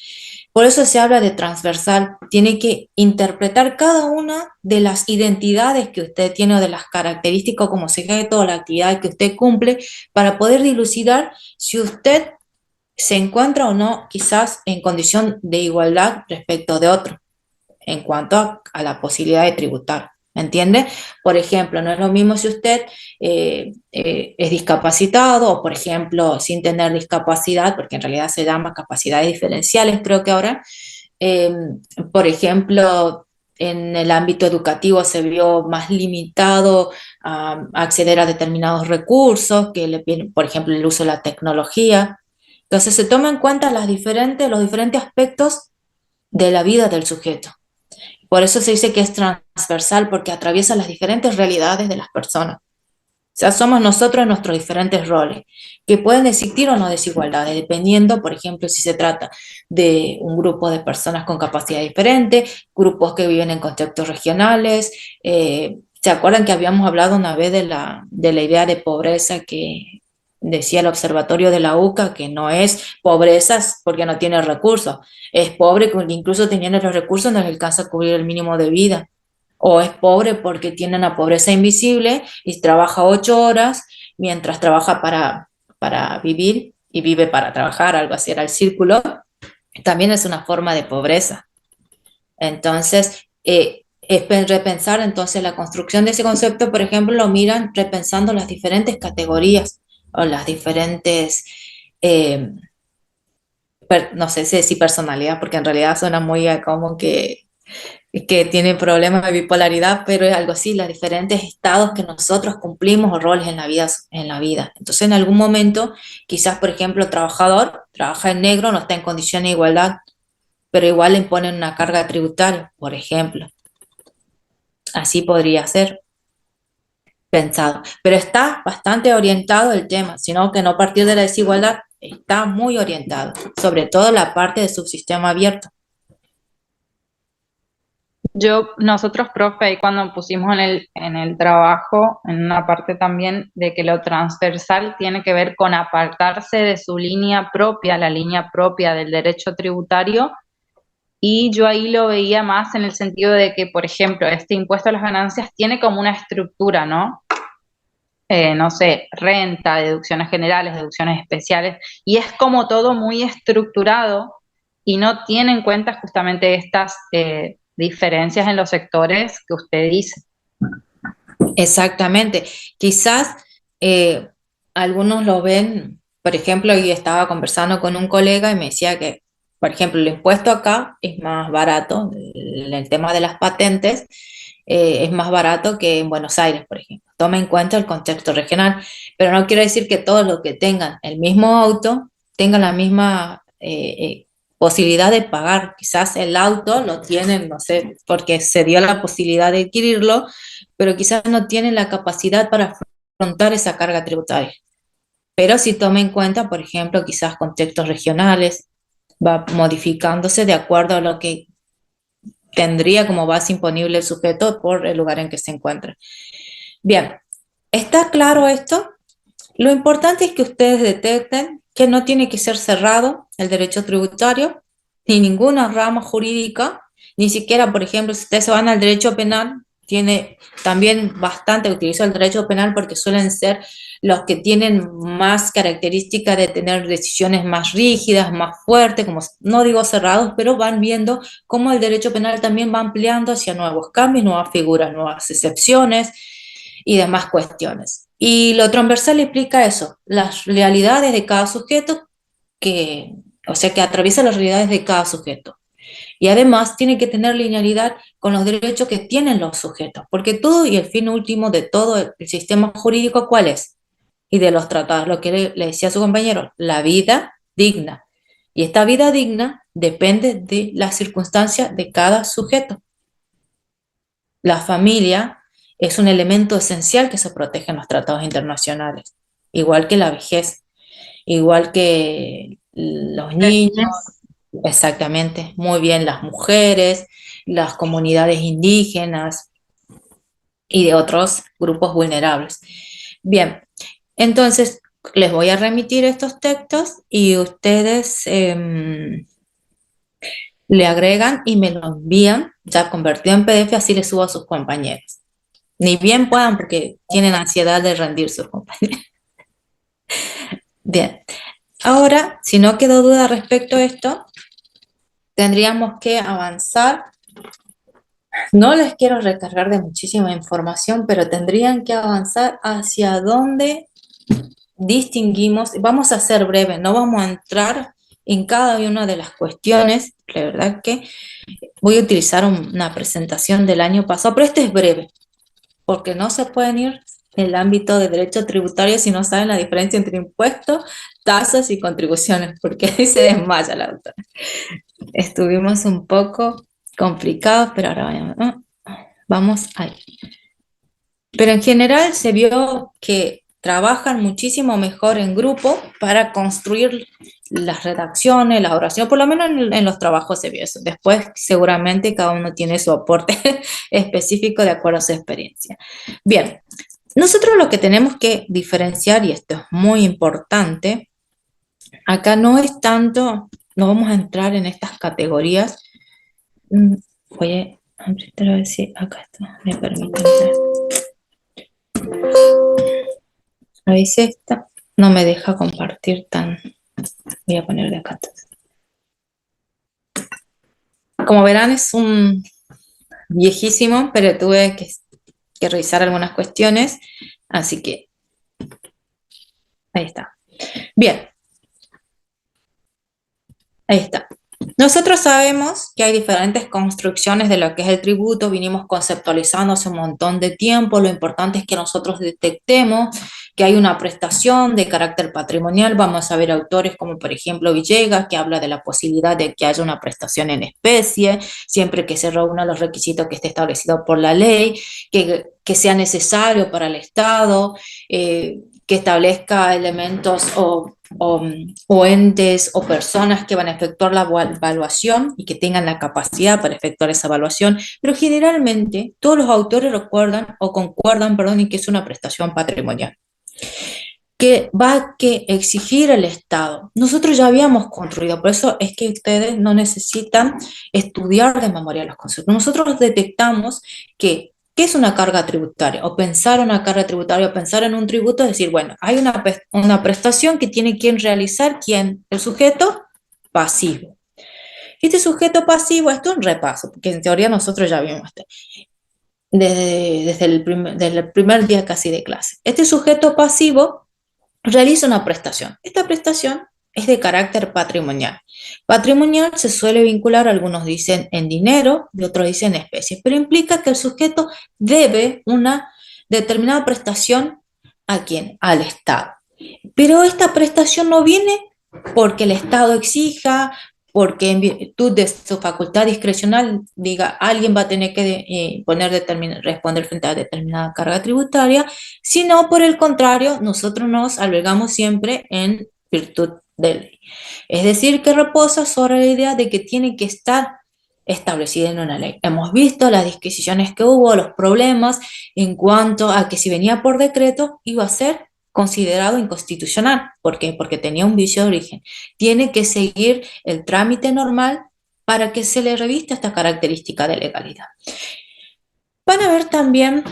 Por eso se habla de transversal. Tiene que interpretar cada una de las identidades que usted tiene o de las características, como se cae toda la actividad que usted cumple, para poder dilucidar si usted se encuentra o no quizás en condición de igualdad respecto de otro, en cuanto a la posibilidad de tributar. ¿Me entiende? Por ejemplo, no es lo mismo si usted es discapacitado o, por ejemplo, sin tener discapacidad, porque en realidad se llama capacidades diferenciales, creo que ahora. Eh, por ejemplo, en el ámbito educativo se vio más limitado a acceder a determinados recursos, por ejemplo, el uso de la tecnología. Entonces se toma en cuenta los diferentes aspectos de la vida del sujeto. Por eso se dice que es transversal, porque atraviesa las diferentes realidades de las personas. O sea, somos nosotros en nuestros diferentes roles, que pueden existir o no desigualdades, dependiendo, por ejemplo, si se trata de un grupo de personas con capacidad diferente, grupos que viven en contextos regionales. ¿Se acuerdan que habíamos hablado una vez de la idea de pobreza que decía el observatorio de la UCA, que no es pobreza porque no tiene recursos, es pobre porque incluso teniendo los recursos no le alcanza a cubrir el mínimo de vida? O es pobre porque tiene una pobreza invisible y trabaja 8 horas mientras trabaja para vivir y vive para trabajar, algo así era el círculo. También es una forma de pobreza. Entonces, es repensar entonces la construcción de ese concepto, por ejemplo, lo miran repensando las diferentes categorías o las diferentes, no sé si decir personalidad, porque en realidad suena muy como que tiene problemas de bipolaridad, pero es algo así, los diferentes estados que nosotros cumplimos o roles en la vida. Entonces, en algún momento, quizás, por ejemplo, trabajador, trabaja en negro, no está en condición de igualdad, pero igual le imponen una carga tributaria, por ejemplo. Así podría ser pensado. Pero está bastante orientado el tema, sino que no partir de la desigualdad, está muy orientado, sobre todo la parte de subsistema abierto. Nosotros, profe, ahí cuando pusimos en el trabajo, en una parte también de que lo transversal tiene que ver con apartarse de su línea propia, la línea propia del derecho tributario, y yo ahí lo veía más en el sentido de que, por ejemplo, este impuesto a las ganancias tiene como una estructura, ¿no? No sé, renta, deducciones generales, deducciones especiales, y es como todo muy estructurado y no tiene en cuenta justamente estas diferencias en los sectores que usted dice. Exactamente. Quizás algunos lo ven, por ejemplo, y estaba conversando con un colega y me decía que Por ejemplo, el impuesto acá es más barato, el tema de las patentes es más barato que en Buenos Aires, por ejemplo. Toma en cuenta el contexto regional, pero no quiere decir que todos los que tengan el mismo auto tengan la misma posibilidad de pagar. Quizás el auto lo tienen, no sé, porque se dio la posibilidad de adquirirlo, pero quizás no tienen la capacidad para afrontar esa carga tributaria. Pero si toma en cuenta, por ejemplo, quizás contextos regionales, va modificándose de acuerdo a lo que tendría como base imponible el sujeto por el lugar en que se encuentre. Bien, ¿está claro esto? Lo importante es que ustedes detecten que no tiene que ser cerrado el derecho tributario, ni ninguna rama jurídica, ni siquiera, por ejemplo, si ustedes se van al derecho penal, tiene también bastante, utilizo el derecho penal porque suelen ser los que tienen más características de tener decisiones más rígidas, más fuertes, como no digo cerrados, pero van viendo cómo el derecho penal también va ampliando hacia nuevos cambios, nuevas figuras, nuevas excepciones y demás cuestiones. Y lo transversal explica eso, las realidades de cada sujeto, o sea, que atraviesa las realidades de cada sujeto. Y además tiene que tener linealidad con los derechos que tienen los sujetos, porque todo y el fin último de todo el sistema jurídico, ¿cuál es? Y de los tratados, lo que le decía a su compañero, la vida digna. Y esta vida digna depende de las circunstancias de cada sujeto. La familia es un elemento esencial que se protege en los tratados internacionales, igual que la vejez, igual que los niños, exactamente, muy bien, las mujeres, las comunidades indígenas y de otros grupos vulnerables. Bien, entonces les voy a remitir estos textos y ustedes le agregan y me lo envían ya convertido en PDF, así les subo a sus compañeros. Ni bien puedan porque tienen ansiedad de rendir sus compañeros. Bien, ahora, si no quedó duda respecto a esto, tendríamos que avanzar. No les quiero recargar de muchísima información, pero tendrían que avanzar hacia donde distinguimos. Vamos a ser breve, no vamos a entrar en cada una de las cuestiones. La verdad que voy a utilizar una presentación del año pasado, pero este es breve, porque no se pueden ir del ámbito de derecho tributario si no saben la diferencia entre impuestos, tasas y contribuciones, porque ahí se desmaya la autora. Estuvimos un poco complicados, pero ahora vamos ahí. Pero en general se vio que trabajan muchísimo mejor en grupo para construir las redacciones, las oraciones, por lo menos en los trabajos se vio eso. Después seguramente cada uno tiene su aporte específico de acuerdo a su experiencia. Bien, nosotros lo que tenemos que diferenciar, y esto es muy importante, acá no es tanto, no vamos a entrar en estas categorías. Voy a apretar a ver si acá está, me permite entrar. A veces esta no me deja compartir tan... Voy a poner de acá. Como verán, es un viejísimo, pero tuve que revisar algunas cuestiones, así que ahí está. Bien, ahí está. Nosotros sabemos que hay diferentes construcciones de lo que es el tributo, vinimos conceptualizando hace un montón de tiempo, lo importante es que nosotros detectemos que hay una prestación de carácter patrimonial, vamos a ver autores como por ejemplo Villegas, que habla de la posibilidad de que haya una prestación en especie, siempre que se reúnan los requisitos que esté establecido por la ley, que sea necesario para el Estado, que establezca elementos o entes o personas que van a efectuar la evaluación y que tengan la capacidad para efectuar esa evaluación, pero generalmente todos los autores recuerdan o concuerdan, perdón, en que es una prestación patrimonial que va a exigir el Estado. Nosotros ya habíamos construido, por eso es que ustedes no necesitan estudiar de memoria los conceptos. Nosotros detectamos que ¿qué es una carga tributaria? O pensar una carga tributaria, o pensar en un tributo, es decir, bueno, hay una prestación que tiene quien realizar, ¿quién? El sujeto pasivo. Este sujeto pasivo, esto es un repaso, porque en teoría nosotros ya vimos desde el primer día casi de clase. Este sujeto pasivo realiza una prestación. Esta prestación es de carácter patrimonial. Patrimonial se suele vincular, algunos dicen en dinero y otros dicen en especies, pero implica que el sujeto debe una determinada prestación ¿a quién? Al Estado. Pero esta prestación no viene porque el Estado exija, porque en virtud de su facultad discrecional diga alguien va a tener que responder frente a determinada carga tributaria, sino por el contrario, nosotros nos albergamos siempre en virtud de ley. Es decir, que reposa sobre la idea de que tiene que estar establecida en una ley. Hemos visto las disquisiciones que hubo, los problemas en cuanto a que si venía por decreto iba a ser considerado inconstitucional. ¿Por qué? Porque tenía un vicio de origen. Tiene que seguir el trámite normal para que se le revista esta característica de legalidad. Van a ver también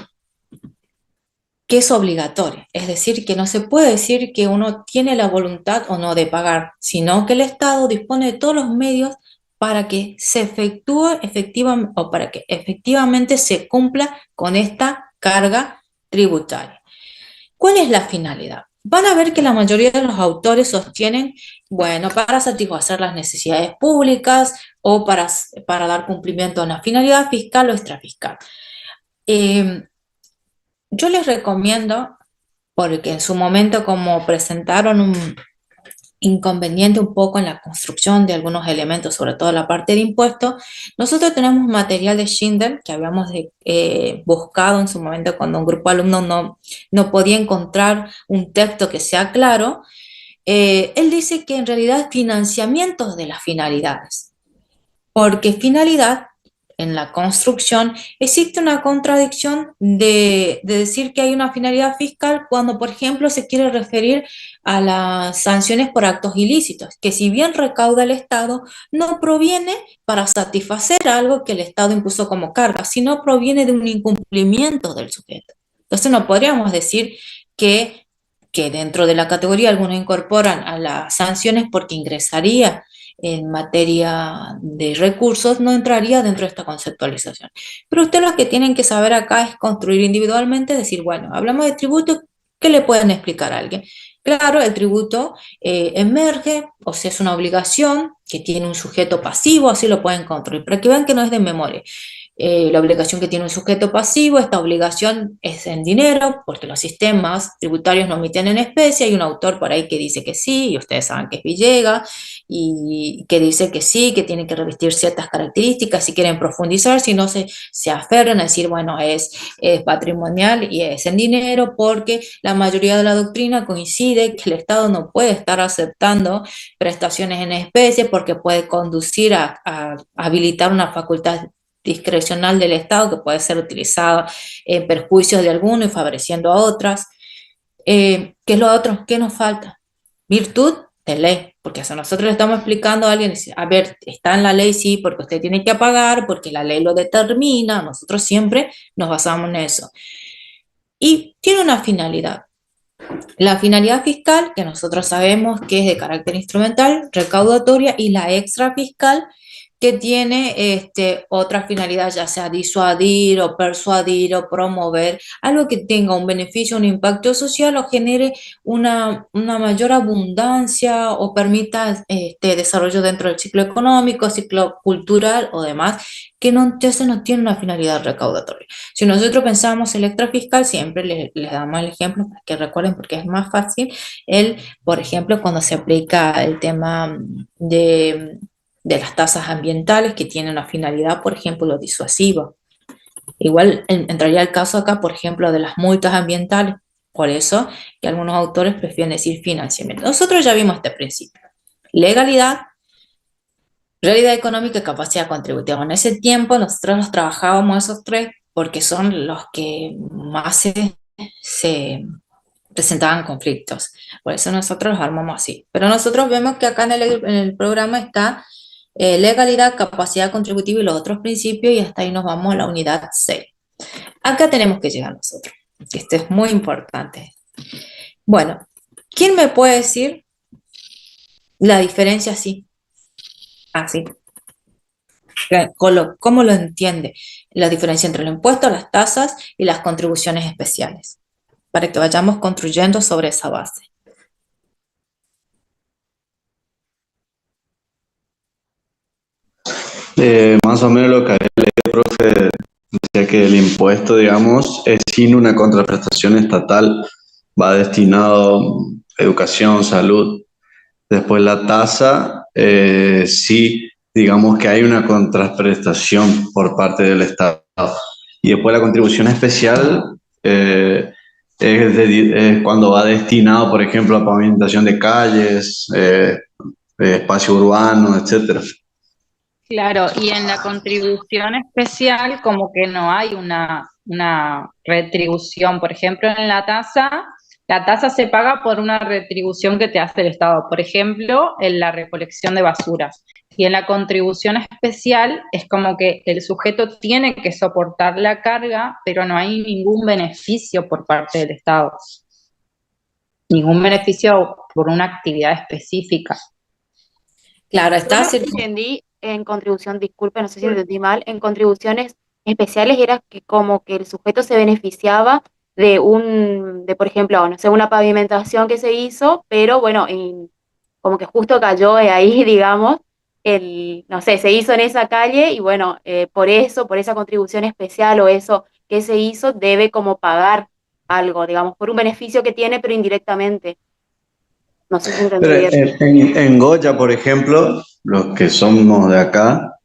que es obligatorio, es decir, que no se puede decir que uno tiene la voluntad o no de pagar, sino que el Estado dispone de todos los medios para que se efectúe efectivamente o para que efectivamente se cumpla con esta carga tributaria. ¿Cuál es la finalidad? Van a ver que la mayoría de los autores sostienen, bueno, para satisfacer las necesidades públicas o para dar cumplimiento a una finalidad fiscal o extrafiscal. Yo les recomiendo, porque en su momento como presentaron un inconveniente un poco en la construcción de algunos elementos, sobre todo la parte de impuestos, nosotros tenemos material de Schindler que habíamos buscado en su momento cuando un grupo de alumnos no podía encontrar un texto que sea claro. Él dice que en realidad financiamientos de las finalidades, porque finalidad en la construcción existe una contradicción de decir que hay una finalidad fiscal cuando, por ejemplo, se quiere referir a las sanciones por actos ilícitos, que si bien recauda el Estado, no proviene para satisfacer algo que el Estado impuso como carga, sino proviene de un incumplimiento del sujeto. Entonces no podríamos decir que dentro de la categoría algunos incorporan a las sanciones porque ingresaría en materia de recursos, no entraría dentro de esta conceptualización. Pero ustedes lo que tienen que saber acá es construir individualmente, decir, bueno, hablamos de tributo, ¿qué le pueden explicar a alguien? Claro, el tributo emerge, o sea, es una obligación que tiene un sujeto pasivo, así lo pueden construir, para que vean que no es de memoria. La obligación que tiene un sujeto pasivo, esta obligación es en dinero, porque los sistemas tributarios no emiten en especie, hay un autor por ahí que dice que sí, y ustedes saben que es Villegas, y que dice que sí, que tiene que revestir ciertas características, si quieren profundizar, si no se aferran a decir, bueno, es patrimonial y es en dinero, porque la mayoría de la doctrina coincide que el Estado no puede estar aceptando prestaciones en especie porque puede conducir a habilitar una facultad discrecional del Estado que puede ser utilizada en perjuicio de alguno y favoreciendo a otras. ¿Qué es lo otro? ¿Qué nos falta? Virtud de ley, porque si nosotros le estamos explicando a alguien, a ver, está en la ley, sí, porque usted tiene que pagar, porque la ley lo determina, nosotros siempre nos basamos en eso. Y tiene una finalidad. La finalidad fiscal, que nosotros sabemos que es de carácter instrumental, recaudatoria, y la extrafiscal, que tiene otra finalidad, ya sea disuadir o persuadir o promover, algo que tenga un beneficio, un impacto social o genere una mayor abundancia o permita desarrollo dentro del ciclo económico, ciclo cultural o demás, que entonces no tiene una finalidad recaudatoria. Si nosotros pensamos en el extrafiscal, siempre les damos el ejemplo para que recuerden porque es más fácil, por ejemplo, cuando se aplica el tema de las tasas ambientales que tienen una finalidad, por ejemplo, lo disuasivo. Igual entraría el caso acá, por ejemplo, de las multas ambientales, por eso que algunos autores prefieren decir financiamiento. Nosotros ya vimos este principio. Legalidad, realidad económica y capacidad contributiva. En ese tiempo nosotros los trabajábamos esos tres porque son los que más se presentaban conflictos. Por eso nosotros los armamos así. Pero nosotros vemos que acá en el programa está legalidad, capacidad contributiva y los otros principios, y hasta ahí nos vamos a la unidad 6. Acá tenemos que llegar nosotros. Esto es muy importante. Bueno, ¿quién me puede decir la diferencia así? Así. ¿Cómo lo entiende? La diferencia entre el impuesto, las tasas y las contribuciones especiales. Para que vayamos construyendo sobre esa base. Más o menos lo que había leído, profe, decía que el impuesto, digamos, es sin una contraprestación estatal, va destinado a educación, salud. Después la tasa, sí, digamos que hay una contraprestación por parte del Estado. Y después la contribución especial es cuando va destinado, por ejemplo, a pavimentación de calles, espacio urbano, etcétera. Claro, y en la contribución especial como que no hay una retribución. Por ejemplo, en la tasa se paga por una retribución que te hace el Estado. Por ejemplo, en la recolección de basuras. Y en la contribución especial es como que el sujeto tiene que soportar la carga, pero no hay ningún beneficio por parte del Estado. Ningún beneficio por una actividad específica. Claro, Yo está lo que entendí en contribución, disculpe, no sé si entendí mal, en contribuciones especiales era que como que el sujeto se beneficiaba de por ejemplo, no sé, una pavimentación que se hizo, pero bueno, como que justo cayó ahí, digamos, no sé, se hizo en esa calle y bueno, por eso, por esa contribución especial o eso que se hizo, debe como pagar algo, digamos, por un beneficio que tiene, pero indirectamente. No sé si entendí Pero bien. en Goya, por ejemplo, los que somos de acá,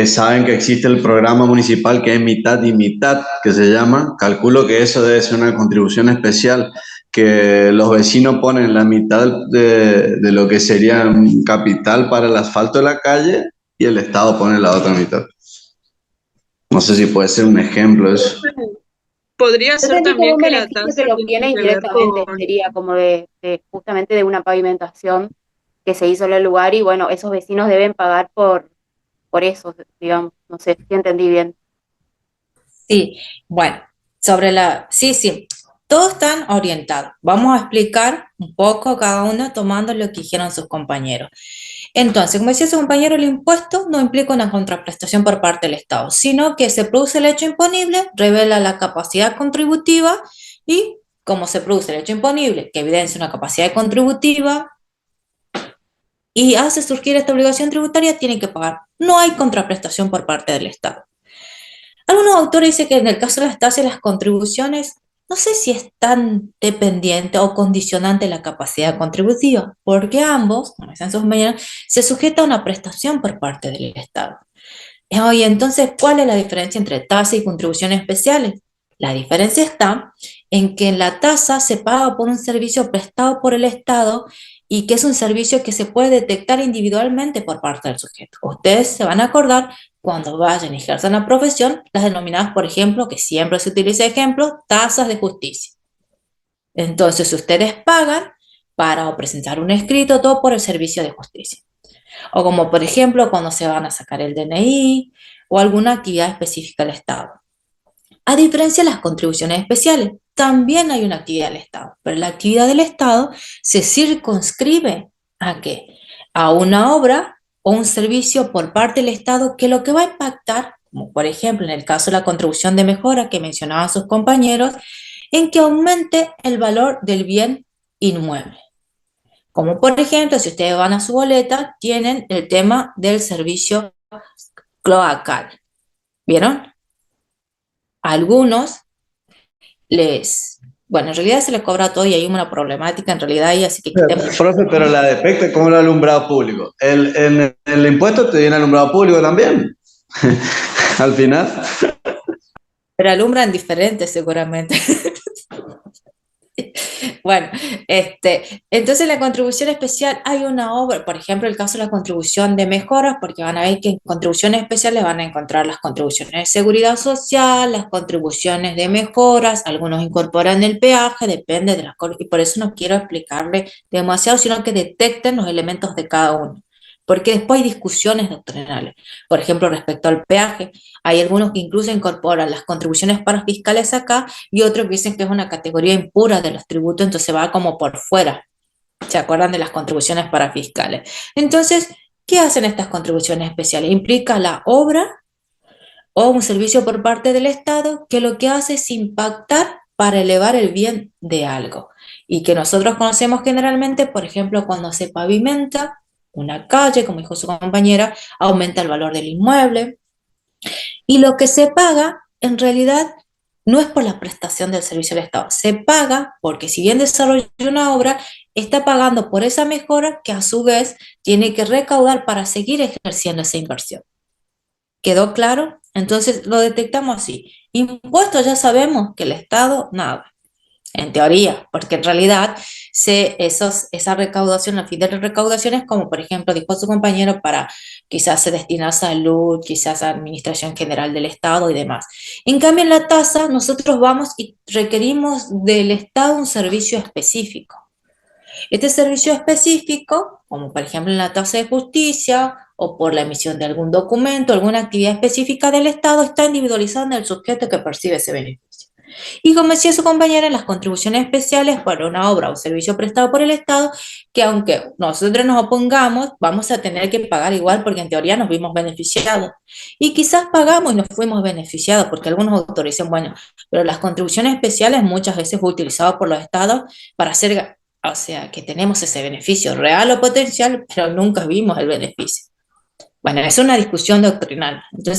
saben que existe el programa municipal que es mitad y mitad, que se llama. Calculo que eso debe ser una contribución especial, que los vecinos ponen la mitad de lo que sería un capital para el asfalto de la calle y el Estado pone la otra mitad. No sé si puede ser un ejemplo eso. Podría Yo ser entendí como también un que la beneficio que tasa lo tiene obtiene que ver indirectamente, con... sería como justamente de una pavimentación que se hizo en el lugar y bueno, esos vecinos deben pagar por eso, digamos, no sé si entendí bien. Sí, bueno, sí, sí, todos están orientados. Vamos a explicar un poco cada uno tomando lo que dijeron sus compañeros. Entonces, como decía su compañero, el impuesto no implica una contraprestación por parte del Estado, sino que se produce el hecho imponible, revela la capacidad contributiva y como se produce el hecho imponible, que evidencia una capacidad contributiva y hace surgir esta obligación tributaria, tienen que pagar. No hay contraprestación por parte del Estado. Algunos autores dicen que en el caso de las tasas y las contribuciones, no sé si es tan dependiente o condicionante la capacidad contributiva, porque ambos, como decían sus compañeros, se sujeta a una prestación por parte del Estado. Oye, entonces, ¿cuál es la diferencia entre tasa y contribuciones especiales? La diferencia está en que la tasa se paga por un servicio prestado por el Estado y que es un servicio que se puede detectar individualmente por parte del sujeto. Ustedes se van a acordar cuando vayan y ejerzan la profesión, las denominadas, por ejemplo, que siempre se utiliza de ejemplo, tasas de justicia. Entonces, ustedes pagan para presentar un escrito, todo por el servicio de justicia. O como, por ejemplo, cuando se van a sacar el DNI o alguna actividad específica del Estado. A diferencia de las contribuciones especiales, también hay una actividad del Estado, pero la actividad del Estado se circunscribe ¿a qué? A una obra o un servicio por parte del Estado que lo que va a impactar, como por ejemplo en el caso de la contribución de mejora que mencionaban sus compañeros, en que aumente el valor del bien inmueble. Como por ejemplo, si ustedes van a su boleta, tienen el tema del servicio cloacal. ¿Vieron? Algunos bueno, en realidad se les cobra todo y hay una problemática en realidad ahí, así que quitemos. Profe, pero la de PEC, ¿cómo el alumbrado público? El impuesto te viene alumbrado público también. Al final. Pero alumbran diferentes seguramente. Bueno, entonces la contribución especial hay una obra, por ejemplo, el caso de la contribución de mejoras, porque van a ver que en contribuciones especiales van a encontrar las contribuciones de seguridad social, las contribuciones de mejoras, algunos incorporan el peaje, depende de las cosas, y por eso no quiero explicarle demasiado, sino que detecten los elementos de cada uno. Porque después hay discusiones doctrinales. Por ejemplo, respecto al peaje, hay algunos que incluso incorporan las contribuciones parafiscales acá y otros que dicen que es una categoría impura de los tributos, entonces va como por fuera. ¿Se acuerdan de las contribuciones parafiscales? Entonces, ¿qué hacen estas contribuciones especiales? Implica la obra o un servicio por parte del Estado que lo que hace es impactar para elevar el bien de algo. Y que nosotros conocemos generalmente, por ejemplo, cuando se pavimenta, una calle, como dijo su compañera, aumenta el valor del inmueble. Y lo que se paga, en realidad, no es por la prestación del servicio del Estado, se paga porque si bien desarrolla una obra, está pagando por esa mejora que a su vez tiene que recaudar para seguir ejerciendo esa inversión. ¿Quedó claro? Entonces lo detectamos así. Impuestos ya sabemos que el Estado nada, en teoría, porque en realidad esa recaudación, al fin de las recaudaciones, como por ejemplo dijo su compañero, para quizás se destina a salud, quizás a administración general del Estado y demás. En cambio, en la tasa, nosotros vamos y requerimos del Estado un servicio específico. Este servicio específico, como por ejemplo en la tasa de justicia o por la emisión de algún documento, alguna actividad específica del Estado, está individualizado en el sujeto que percibe ese beneficio. Y como decía su compañera, en las contribuciones especiales para una obra o servicio prestado por el Estado, que aunque nosotros nos opongamos, vamos a tener que pagar igual porque en teoría nos vimos beneficiados. Y quizás pagamos y nos fuimos beneficiados porque algunos autores dicen, bueno, pero las contribuciones especiales muchas veces fue utilizado por los Estados para hacer, o sea, que tenemos ese beneficio real o potencial, pero nunca vimos el beneficio. Bueno, es una discusión doctrinal. Entonces,